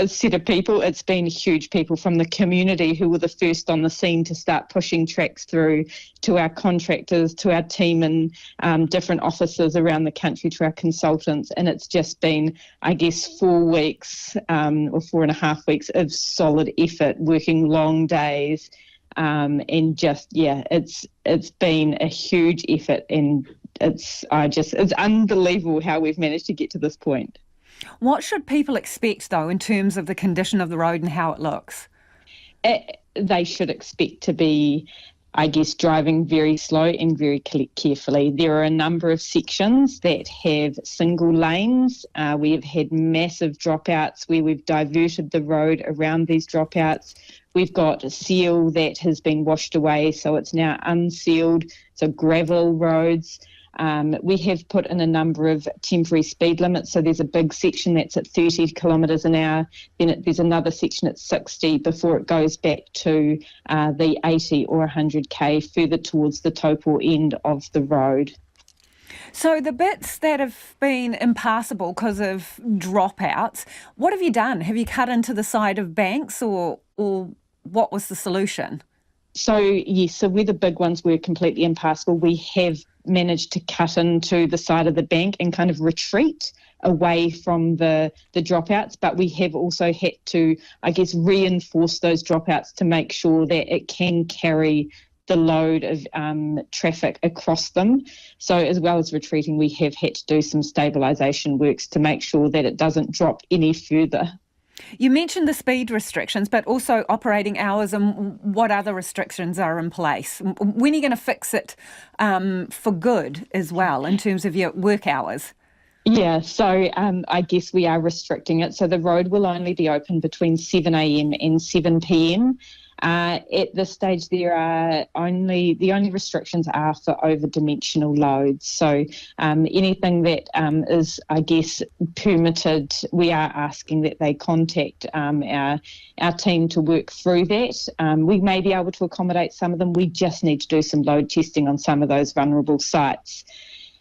set of people. It's been huge people from the community who were the first on the scene to start pushing tracks through, to our contractors, to our team in different offices around the country, to our consultants. And it's just been, I guess, 4 weeks or 4.5 weeks of solid effort, working long days. And just, it's been a huge effort, and it's unbelievable how we've managed to get to this point. What should people expect, though, in terms of the condition of the road and how it looks? They should expect to be, I guess, driving very slow and very carefully. There are a number of sections that have single lanes. We have had massive dropouts where we've diverted the road around these dropouts. We've got a seal that has been washed away, so it's now unsealed, so gravel roads. We have put in a number of temporary speed limits, so there's a big section that's at 30 kilometres an hour, then there's another section at 60 before it goes back to the 80 or 100k further towards the Taupō end of the road. So the bits that have been impassable because of dropouts, what have you done? Have you cut into the side of banks or what was the solution? So, yes, so where the big ones were completely impassable, we have managed to cut into the side of the bank and kind of retreat away from the dropouts, but we have also had to, I guess, reinforce those dropouts to make sure that it can carry the load of traffic across them. So as well as retreating, we have had to do some stabilisation works to make sure that it doesn't drop any further. You mentioned the speed restrictions, but also operating hours and what other restrictions are in place. When are you going to fix it for good as well in terms of your work hours? Yeah, so I guess we are restricting it. So the road will only be open between 7 a.m. and 7 p.m. At this stage, the only restrictions are for over-dimensional loads. So anything that is, I guess, permitted, we are asking that they contact our team to work through that. We may be able to accommodate some of them. We just need to do some load testing on some of those vulnerable sites.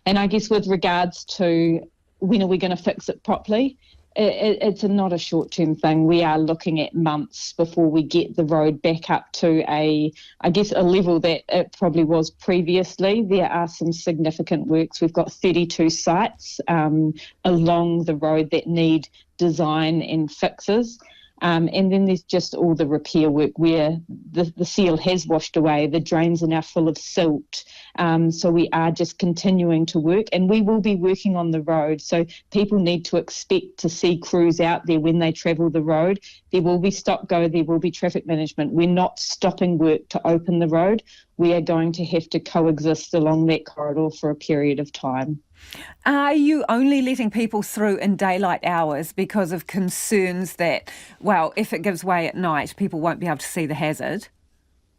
And I guess with regards to when are we going to fix it properly, it's not a short-term thing. We are looking at months before we get the road back up to a level that it probably was previously. There are some significant works. We've got 32 sites along the road that need design and fixes. And then there's just all the repair work where the seal has washed away, the drains are now full of silt. So we are just continuing to work, and we will be working on the road. So people need to expect to see crews out there when they travel the road. There will be stop-go, there will be traffic management. We're not stopping work to open the road. We are going to have to coexist along that corridor for a period of time. Are you only letting people through in daylight hours because of concerns that, well, if it gives way at night, people won't be able to see the hazard?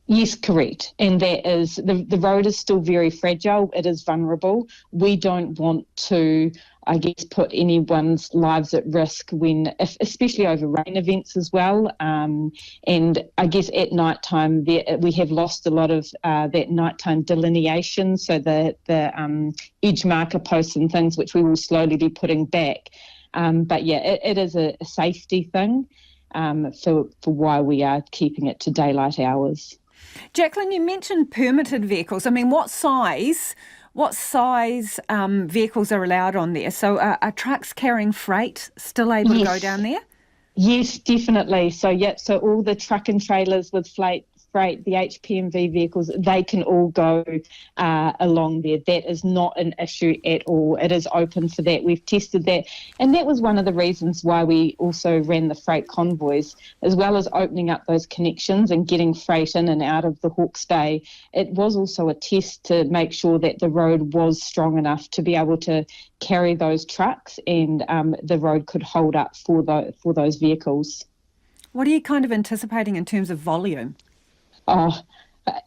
Yes, correct. And that is, the road is still very fragile. It is vulnerable. We don't want to, I guess, put anyone's lives at risk especially over rain events as well. And I guess at night time, we have lost a lot of that nighttime delineation. So the edge marker posts and things, which we will slowly be putting back. But yeah, it is a safety thing for why we are keeping it to daylight hours. Jacqueline, you mentioned permitted vehicles. I mean, what size vehicles are allowed on there? So are trucks carrying freight still able to go down there? Yes, definitely. So all the truck and trailers with freight, the HPMV vehicles, they can all go along there. That is not an issue at all. It is open for that. We've tested that. And that was one of the reasons why we also ran the freight convoys, as well as opening up those connections and getting freight in and out of the Hawke's Bay. It was also a test to make sure that the road was strong enough to be able to carry those trucks, and the road could hold up for those vehicles. What are you kind of anticipating in terms of volume? Oh,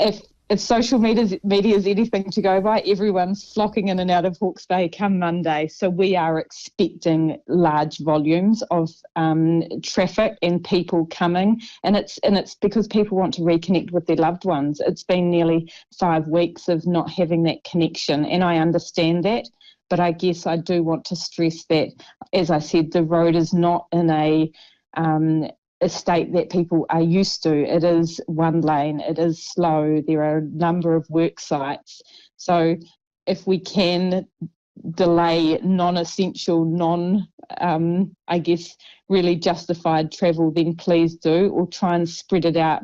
if social media is anything to go by, everyone's flocking in and out of Hawke's Bay come Monday. So we are expecting large volumes of traffic and people coming, and it's because people want to reconnect with their loved ones. It's been nearly 5 weeks of not having that connection, and I understand that. But I guess I do want to stress that, as I said, the road is not in a state that people are used to. It is one lane, it is slow, there are a number of work sites. So if we can delay non-essential, I guess, really justified travel, then please do, or try and spread it out.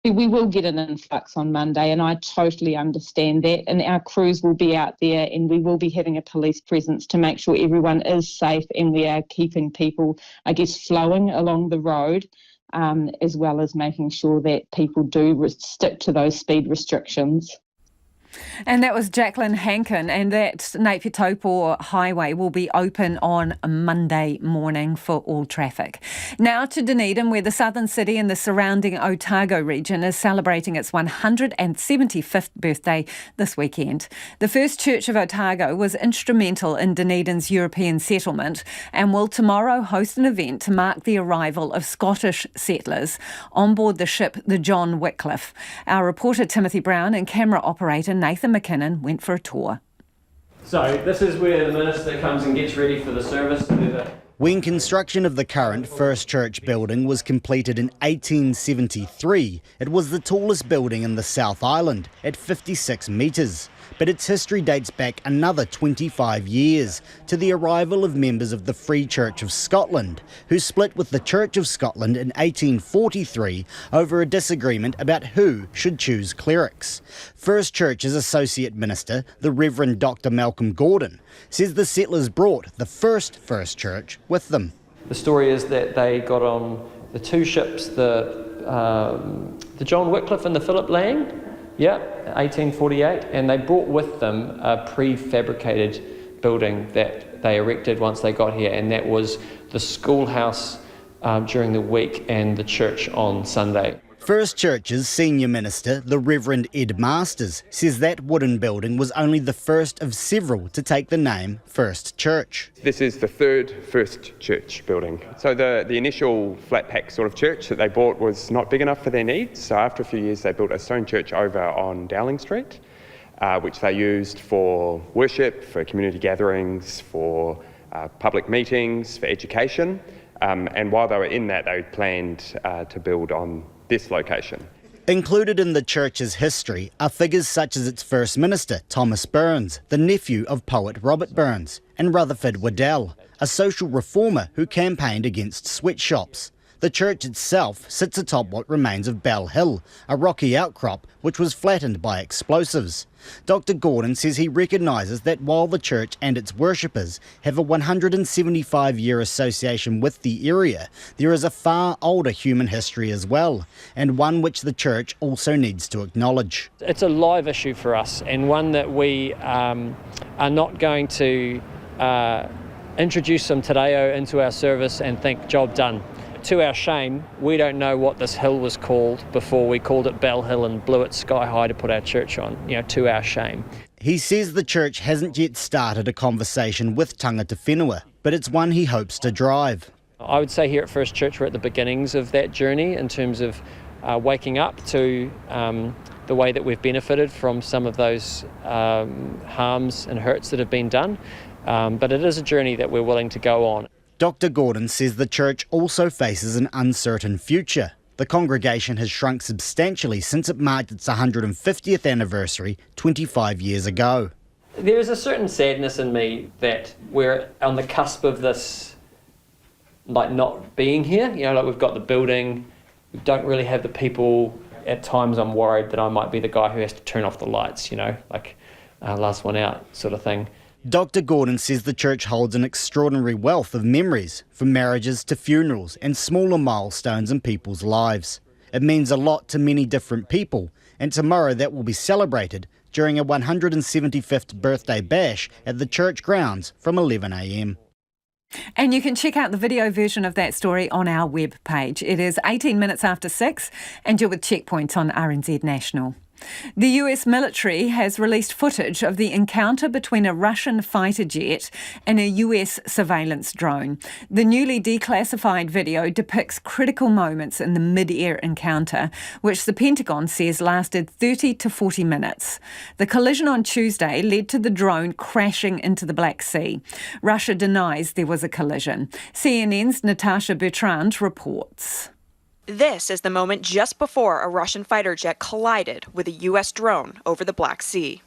We will get an influx on Monday, and I totally understand that. And our crews will be out there, and we will be having a police presence to make sure everyone is safe, and we are keeping people, I guess, flowing along the road, as well as making sure that people do stick to those speed restrictions. And that was Jacqueline Hankin, and that Napier Taupo Highway will be open on Monday morning for all traffic. Now to Dunedin, where the southern city and the surrounding Otago region is celebrating its 175th birthday this weekend. The First Church of Otago was instrumental in Dunedin's European settlement and will tomorrow host an event to mark the arrival of Scottish settlers on board the ship the John Wycliffe. Our reporter Timothy Brown and camera operator Nathan McKinnon went for a tour. So this is where the minister comes and gets ready for the service to do that. When construction of the current First Church building was completed in 1873, it was the tallest building in the South Island at 56 metres. But its history dates back another 25 years to the arrival of members of the Free Church of Scotland, who split with the Church of Scotland in 1843 over a disagreement about who should choose clerics. First Church's Associate Minister, the Reverend Dr. Malcolm Gordon, says the settlers brought the First Church with them. The story is that they got on the two ships, the John Wycliffe and the Philip Lang, 1848, and they brought with them a prefabricated building that they erected once they got here, and that was the schoolhouse during the week and the church on Sunday. First Church's senior minister, the Reverend Ed Masters, says that wooden building was only the first of several to take the name First Church. This is the third First Church building. So the initial flat pack sort of church that they bought was not big enough for their needs. So after a few years, they built a stone church over on Dowling Street, which they used for worship, for community gatherings, for public meetings, for education. And while they were in that, they planned to build on this location. Included in the church's history are figures such as its first minister, Thomas Burns, the nephew of poet Robert Burns, and Rutherford Waddell, a social reformer who campaigned against sweatshops. The church itself sits atop what remains of Bell Hill, a rocky outcrop which was flattened by explosives. Dr. Gordon says he recognises that while the church and its worshippers have a 175-year association with the area, there is a far older human history as well, and one which the church also needs to acknowledge. It's a live issue for us, and one that we are not going to introduce some te reo into our service and think job done. To our shame, we don't know what this hill was called before we called it Bell Hill and blew it sky high to put our church on, to our shame. He says the church hasn't yet started a conversation with tangata whenua, but it's one he hopes to drive. I would say here at First Church we're at the beginnings of that journey in terms of waking up to the way that we've benefited from some of those harms and hurts that have been done. But it is a journey that we're willing to go on. Dr. Gordon says the church also faces an uncertain future. The congregation has shrunk substantially since it marked its 150th anniversary 25 years ago. There is a certain sadness in me that we're on the cusp of this, not being here. We've got the building, we don't really have the people. At times I'm worried that I might be the guy who has to turn off the lights, last one out sort of thing. Dr. Gordon says the church holds an extraordinary wealth of memories, from marriages to funerals and smaller milestones in people's lives. It means a lot to many different people, and tomorrow that will be celebrated during a 175th birthday bash at the church grounds from 11 a.m. And you can check out the video version of that story on our web page. It is 18 minutes after 6 and you're with Checkpoint on RNZ National. The US military has released footage of the encounter between a Russian fighter jet and a US surveillance drone. The newly declassified video depicts critical moments in the mid-air encounter, which the Pentagon says lasted 30 to 40 minutes. The collision on Tuesday led to the drone crashing into the Black Sea. Russia denies there was a collision. CNN's Natasha Bertrand reports. This is the moment just before a Russian fighter jet collided with a U.S. drone over the Black Sea.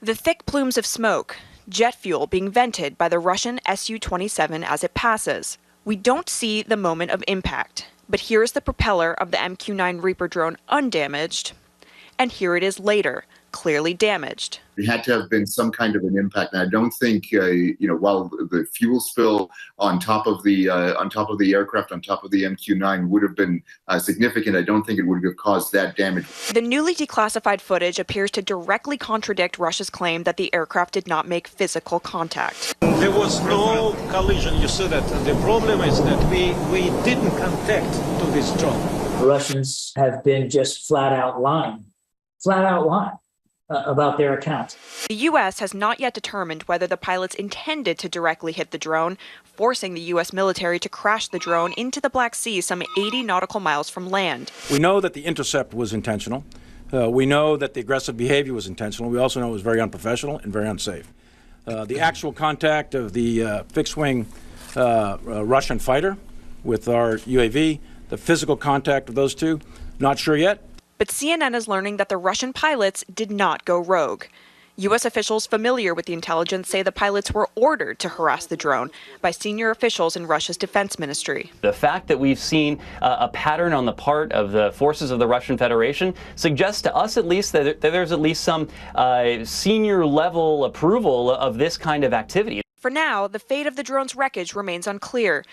The thick plumes of smoke, jet fuel being vented by the Russian Su-27 as it passes. We don't see the moment of impact, but here is the propeller of the MQ-9 Reaper drone undamaged, and here it is later, clearly damaged. There had to have been some kind of an impact, and I don't think, while the fuel spill on top of the aircraft, on top of the MQ-9 would have been significant, I don't think it would have caused that damage. The newly declassified footage appears to directly contradict Russia's claim that the aircraft did not make physical contact. There was no collision. You said that the problem is that we didn't contact to this drone. The Russians have been just flat out lying about their account. The U.S. has not yet determined whether the pilots intended to directly hit the drone, forcing the U.S. military to crash the drone into the Black Sea some 80 nautical miles from land. We know that the intercept was intentional. We know that the aggressive behavior was intentional. We also know it was very unprofessional and very unsafe. The actual contact of the fixed-wing Russian fighter with our UAV, the physical contact of those two, not sure yet. But CNN is learning that the Russian pilots did not go rogue. U.S. officials familiar with the intelligence say the pilots were ordered to harass the drone by senior officials in Russia's defense ministry. The fact that we've seen a pattern on the part of the forces of the Russian Federation suggests to us at least that there's at least some senior level approval of this kind of activity. For now, the fate of the drone's wreckage remains unclear.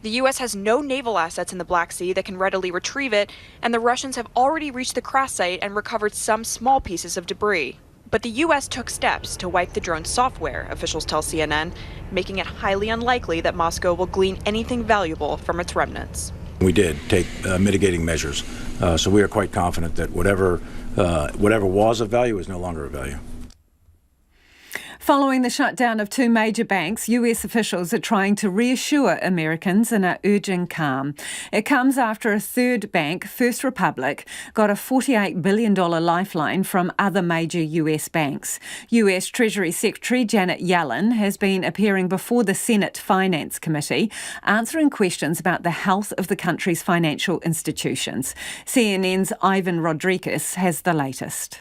The U.S. has no naval assets in the Black Sea that can readily retrieve it, and the Russians have already reached the crash site and recovered some small pieces of debris. But the U.S. took steps to wipe the drone's software, officials tell CNN, making it highly unlikely that Moscow will glean anything valuable from its remnants. We did take mitigating measures, so we are quite confident that whatever was of value is no longer of value. Following the shutdown of two major banks, US officials are trying to reassure Americans and are urging calm. It comes after a third bank, First Republic, got a $48 billion lifeline from other major US banks. US Treasury Secretary Janet Yellen has been appearing before the Senate Finance Committee, answering questions about the health of the country's financial institutions. CNN's Ivan Rodriguez has the latest.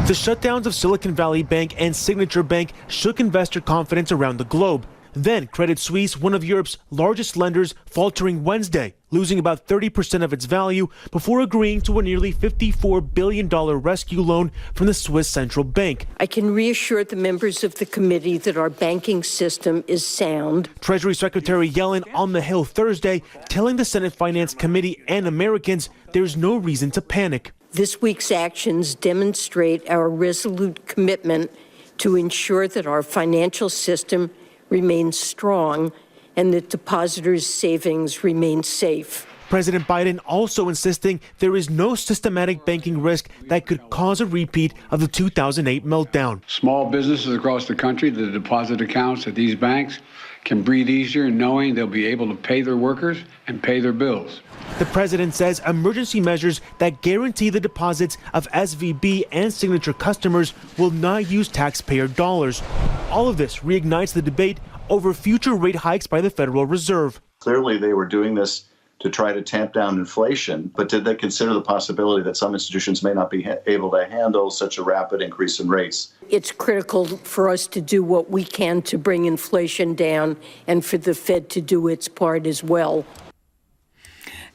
The shutdowns of Silicon Valley Bank and Signature Bank shook investor confidence around the globe. Then Credit Suisse, one of Europe's largest lenders, faltering Wednesday, losing about 30% of its value before agreeing to a nearly $54 billion rescue loan from the Swiss Central Bank. I can reassure the members of the committee that our banking system is sound. Treasury Secretary Yellen on the Hill Thursday, telling the Senate Finance Committee and Americans there's no reason to panic. This week's actions demonstrate our resolute commitment to ensure that our financial system remains strong and that depositors' savings remain safe. President Biden also insisting there is no systematic banking risk that could cause a repeat of the 2008 meltdown. Small businesses across the country that deposit accounts at these banks can breathe easier knowing they'll be able to pay their workers and pay their bills. The president says emergency measures that guarantee the deposits of SVB and Signature customers will not use taxpayer dollars. All of this reignites the debate over future rate hikes by the Federal Reserve. Clearly, they were doing this to try to tamp down inflation, but did they consider the possibility that some institutions may not be able to handle such a rapid increase in rates? It's critical for us to do what we can to bring inflation down and for the Fed to do its part as well.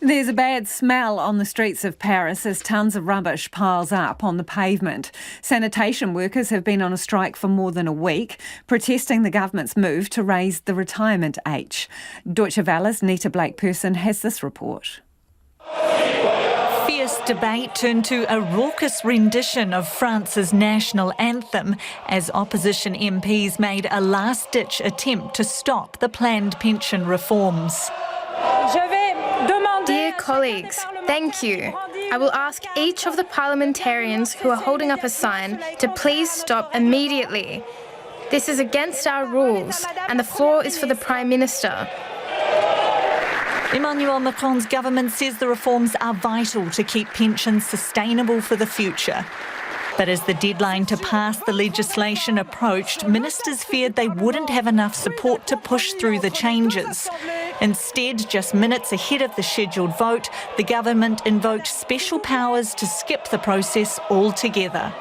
There's a bad smell on the streets of Paris as tons of rubbish piles up on the pavement. Sanitation workers have been on a strike for more than a week, protesting the government's move to raise the retirement age. Deutsche Welle's Nita Blake-Person has this report. Fierce debate turned to a raucous rendition of France's national anthem as opposition MPs made a last-ditch attempt to stop the planned pension reforms. Dear colleagues, thank you. I will ask each of the parliamentarians who are holding up a sign to please stop immediately. This is against our rules, and the floor is for the Prime Minister. Emmanuel Macron's government says the reforms are vital to keep pensions sustainable for the future. But as the deadline to pass the legislation approached, ministers feared they wouldn't have enough support to push through the changes. Instead, just minutes ahead of the scheduled vote, the government invoked special powers to skip the process altogether.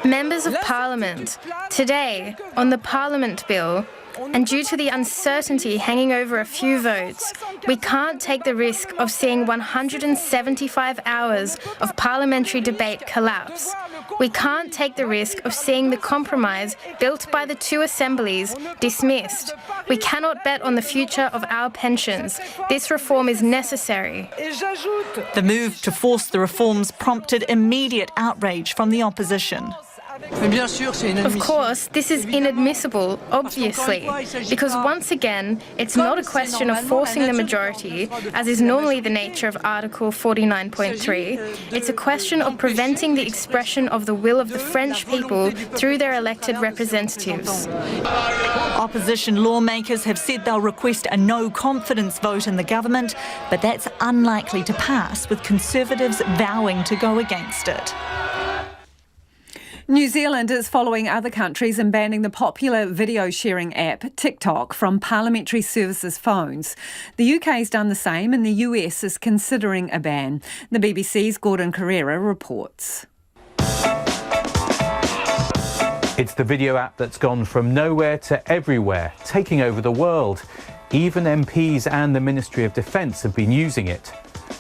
Members of Parliament, today, on the Parliament Bill, and due to the uncertainty hanging over a few votes, we can't take the risk of seeing 175 hours of parliamentary debate collapse. We can't take the risk of seeing the compromise built by the two assemblies dismissed. We cannot bet on the future of our pensions. This reform is necessary. The move to force the reforms prompted immediate outrage from the opposition. Of course, this is inadmissible, obviously, because once again, it's not a question of forcing the majority, as is normally the nature of Article 49.3. It's a question of preventing the expression of the will of the French people through their elected representatives. Opposition lawmakers have said they'll request a no-confidence vote in the government, but that's unlikely to pass, with Conservatives vowing to go against it. New Zealand is following other countries in banning the popular video sharing app TikTok from parliamentary services phones. The UK's done the same and the US is considering a ban. The BBC's Gordon Carrera reports. It's the video app that's gone from nowhere to everywhere, taking over the world. Even MPs and the Ministry of Defence have been using it.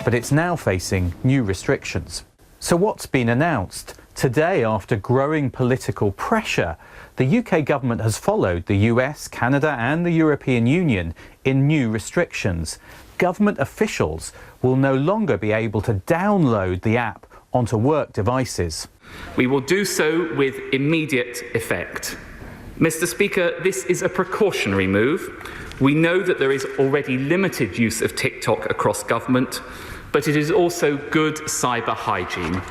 But it's now facing new restrictions. So what's been announced? Today, after growing political pressure, the UK government has followed the US, Canada and the European Union in new restrictions. Government officials will no longer be able to download the app onto work devices. We will do so with immediate effect. Mr. Speaker, this is a precautionary move. We know that there is already limited use of TikTok across government, but it is also good cyber hygiene.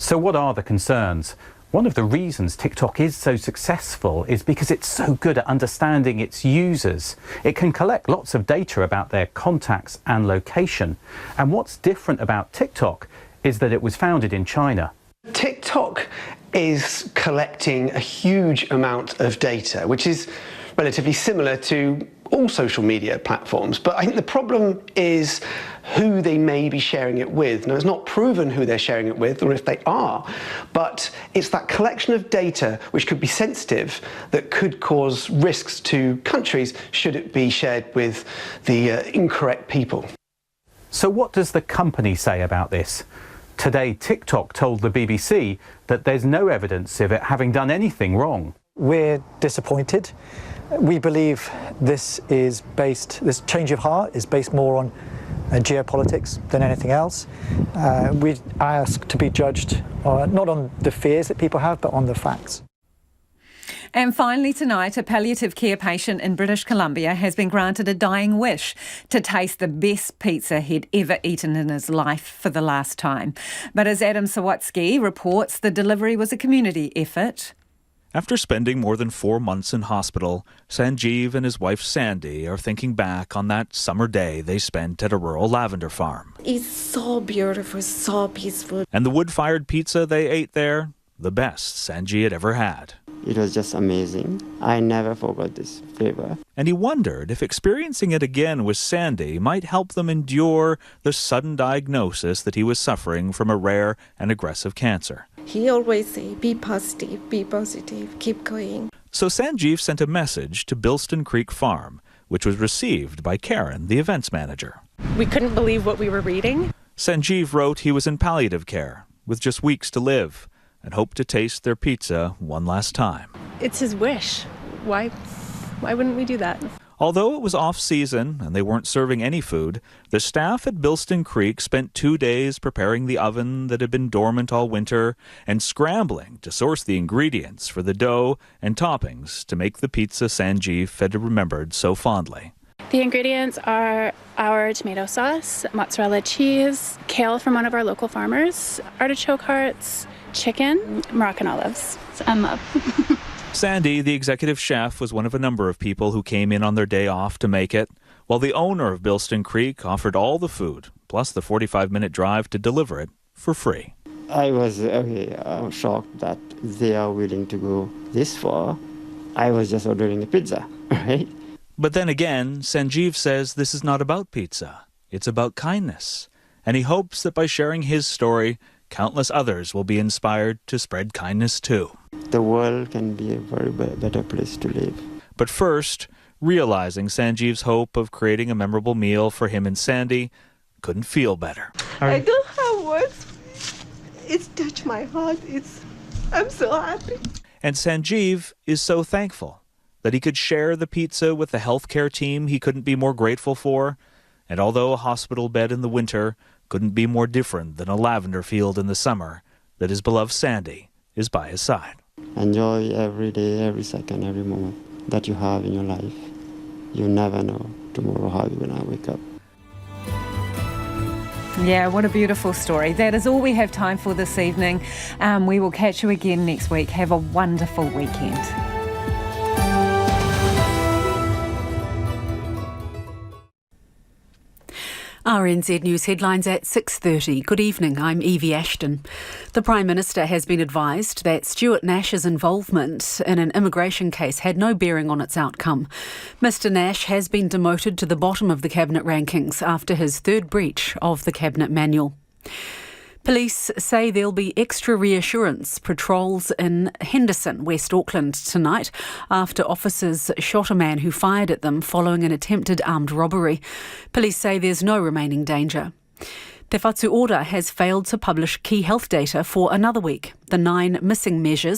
So what are the concerns? One of the reasons TikTok is so successful is because it's so good at understanding its users. It can collect lots of data about their contacts and location. And what's different about TikTok is that it was founded in China. TikTok is collecting a huge amount of data, which is relatively similar to all social media platforms. But I think the problem is who they may be sharing it with. Now, it's not proven who they're sharing it with, or if they are, but it's that collection of data which could be sensitive that could cause risks to countries should it be shared with the incorrect people. So what does the company say about this? Today, TikTok told the BBC that there's no evidence of it having done anything wrong. We're disappointed. We believe this change of heart is based more on geopolitics than anything else. We ask to be judged not on the fears that people have, but on the facts. And finally tonight, a palliative care patient in British Columbia has been granted a dying wish to taste the best pizza he'd ever eaten in his life for the last time. But as Adam Sawatsky reports, the delivery was a community effort. After spending more than 4 months in hospital, Sanjeev and his wife Sandy are thinking back on that summer day they spent at a rural lavender farm. It's so beautiful, so peaceful. And the wood-fired pizza they ate there, the best Sanjeev had ever had. It was just amazing. I never forgot this flavor. And he wondered if experiencing it again with Sandy might help them endure the sudden diagnosis that he was suffering from a rare and aggressive cancer. He always say, be positive, keep going. So Sanjeev sent a message to Bilston Creek Farm, which was received by Karen, the events manager. We couldn't believe what we were reading. Sanjeev wrote he was in palliative care, with just weeks to live, and hoped to taste their pizza one last time. It's his wish. Why wouldn't we do that? Although it was off-season and they weren't serving any food, the staff at Bilston Creek spent 2 days preparing the oven that had been dormant all winter and scrambling to source the ingredients for the dough and toppings to make the pizza Sanjeev had remembered so fondly. The ingredients are our tomato sauce, mozzarella cheese, kale from one of our local farmers, artichoke hearts, chicken, Moroccan olives. So I'm up. Sandy, the executive chef, was one of a number of people who came in on their day off to make it, while the owner of Bilston Creek offered all the food, plus the 45-minute drive to deliver it for free. I was shocked that they are willing to go this far. I was just ordering a pizza, right? But then again, Sanjeev says this is not about pizza. It's about kindness. And he hopes that by sharing his story, countless others will be inspired to spread kindness too. The world can be a very better place to live. But first, realizing Sanjeev's hope of creating a memorable meal for him and Sandy couldn't feel better. I don't have words. It's touched my heart. I'm so happy. And Sanjeev is so thankful that he could share the pizza with the healthcare team he couldn't be more grateful for. And although a hospital bed in the winter couldn't be more different than a lavender field in the summer, that his beloved Sandy is by his side. Enjoy every day, every second, every moment that you have in your life. You never know tomorrow how you're going to wake up. Yeah, what a beautiful story. That is all we have time for this evening. We will catch you again next week. Have a wonderful weekend. RNZ News headlines at 6:30. Good evening, I'm Evie Ashton. The Prime Minister has been advised that Stuart Nash's involvement in an immigration case had no bearing on its outcome. Mr Nash has been demoted to the bottom of the Cabinet rankings after his third breach of the Cabinet manual. Police say there'll be extra reassurance patrols in Henderson, West Auckland tonight after officers shot a man who fired at them following an attempted armed robbery. Police say there's no remaining danger. Te Whatu Order has failed to publish key health data for another week. The 9 missing measures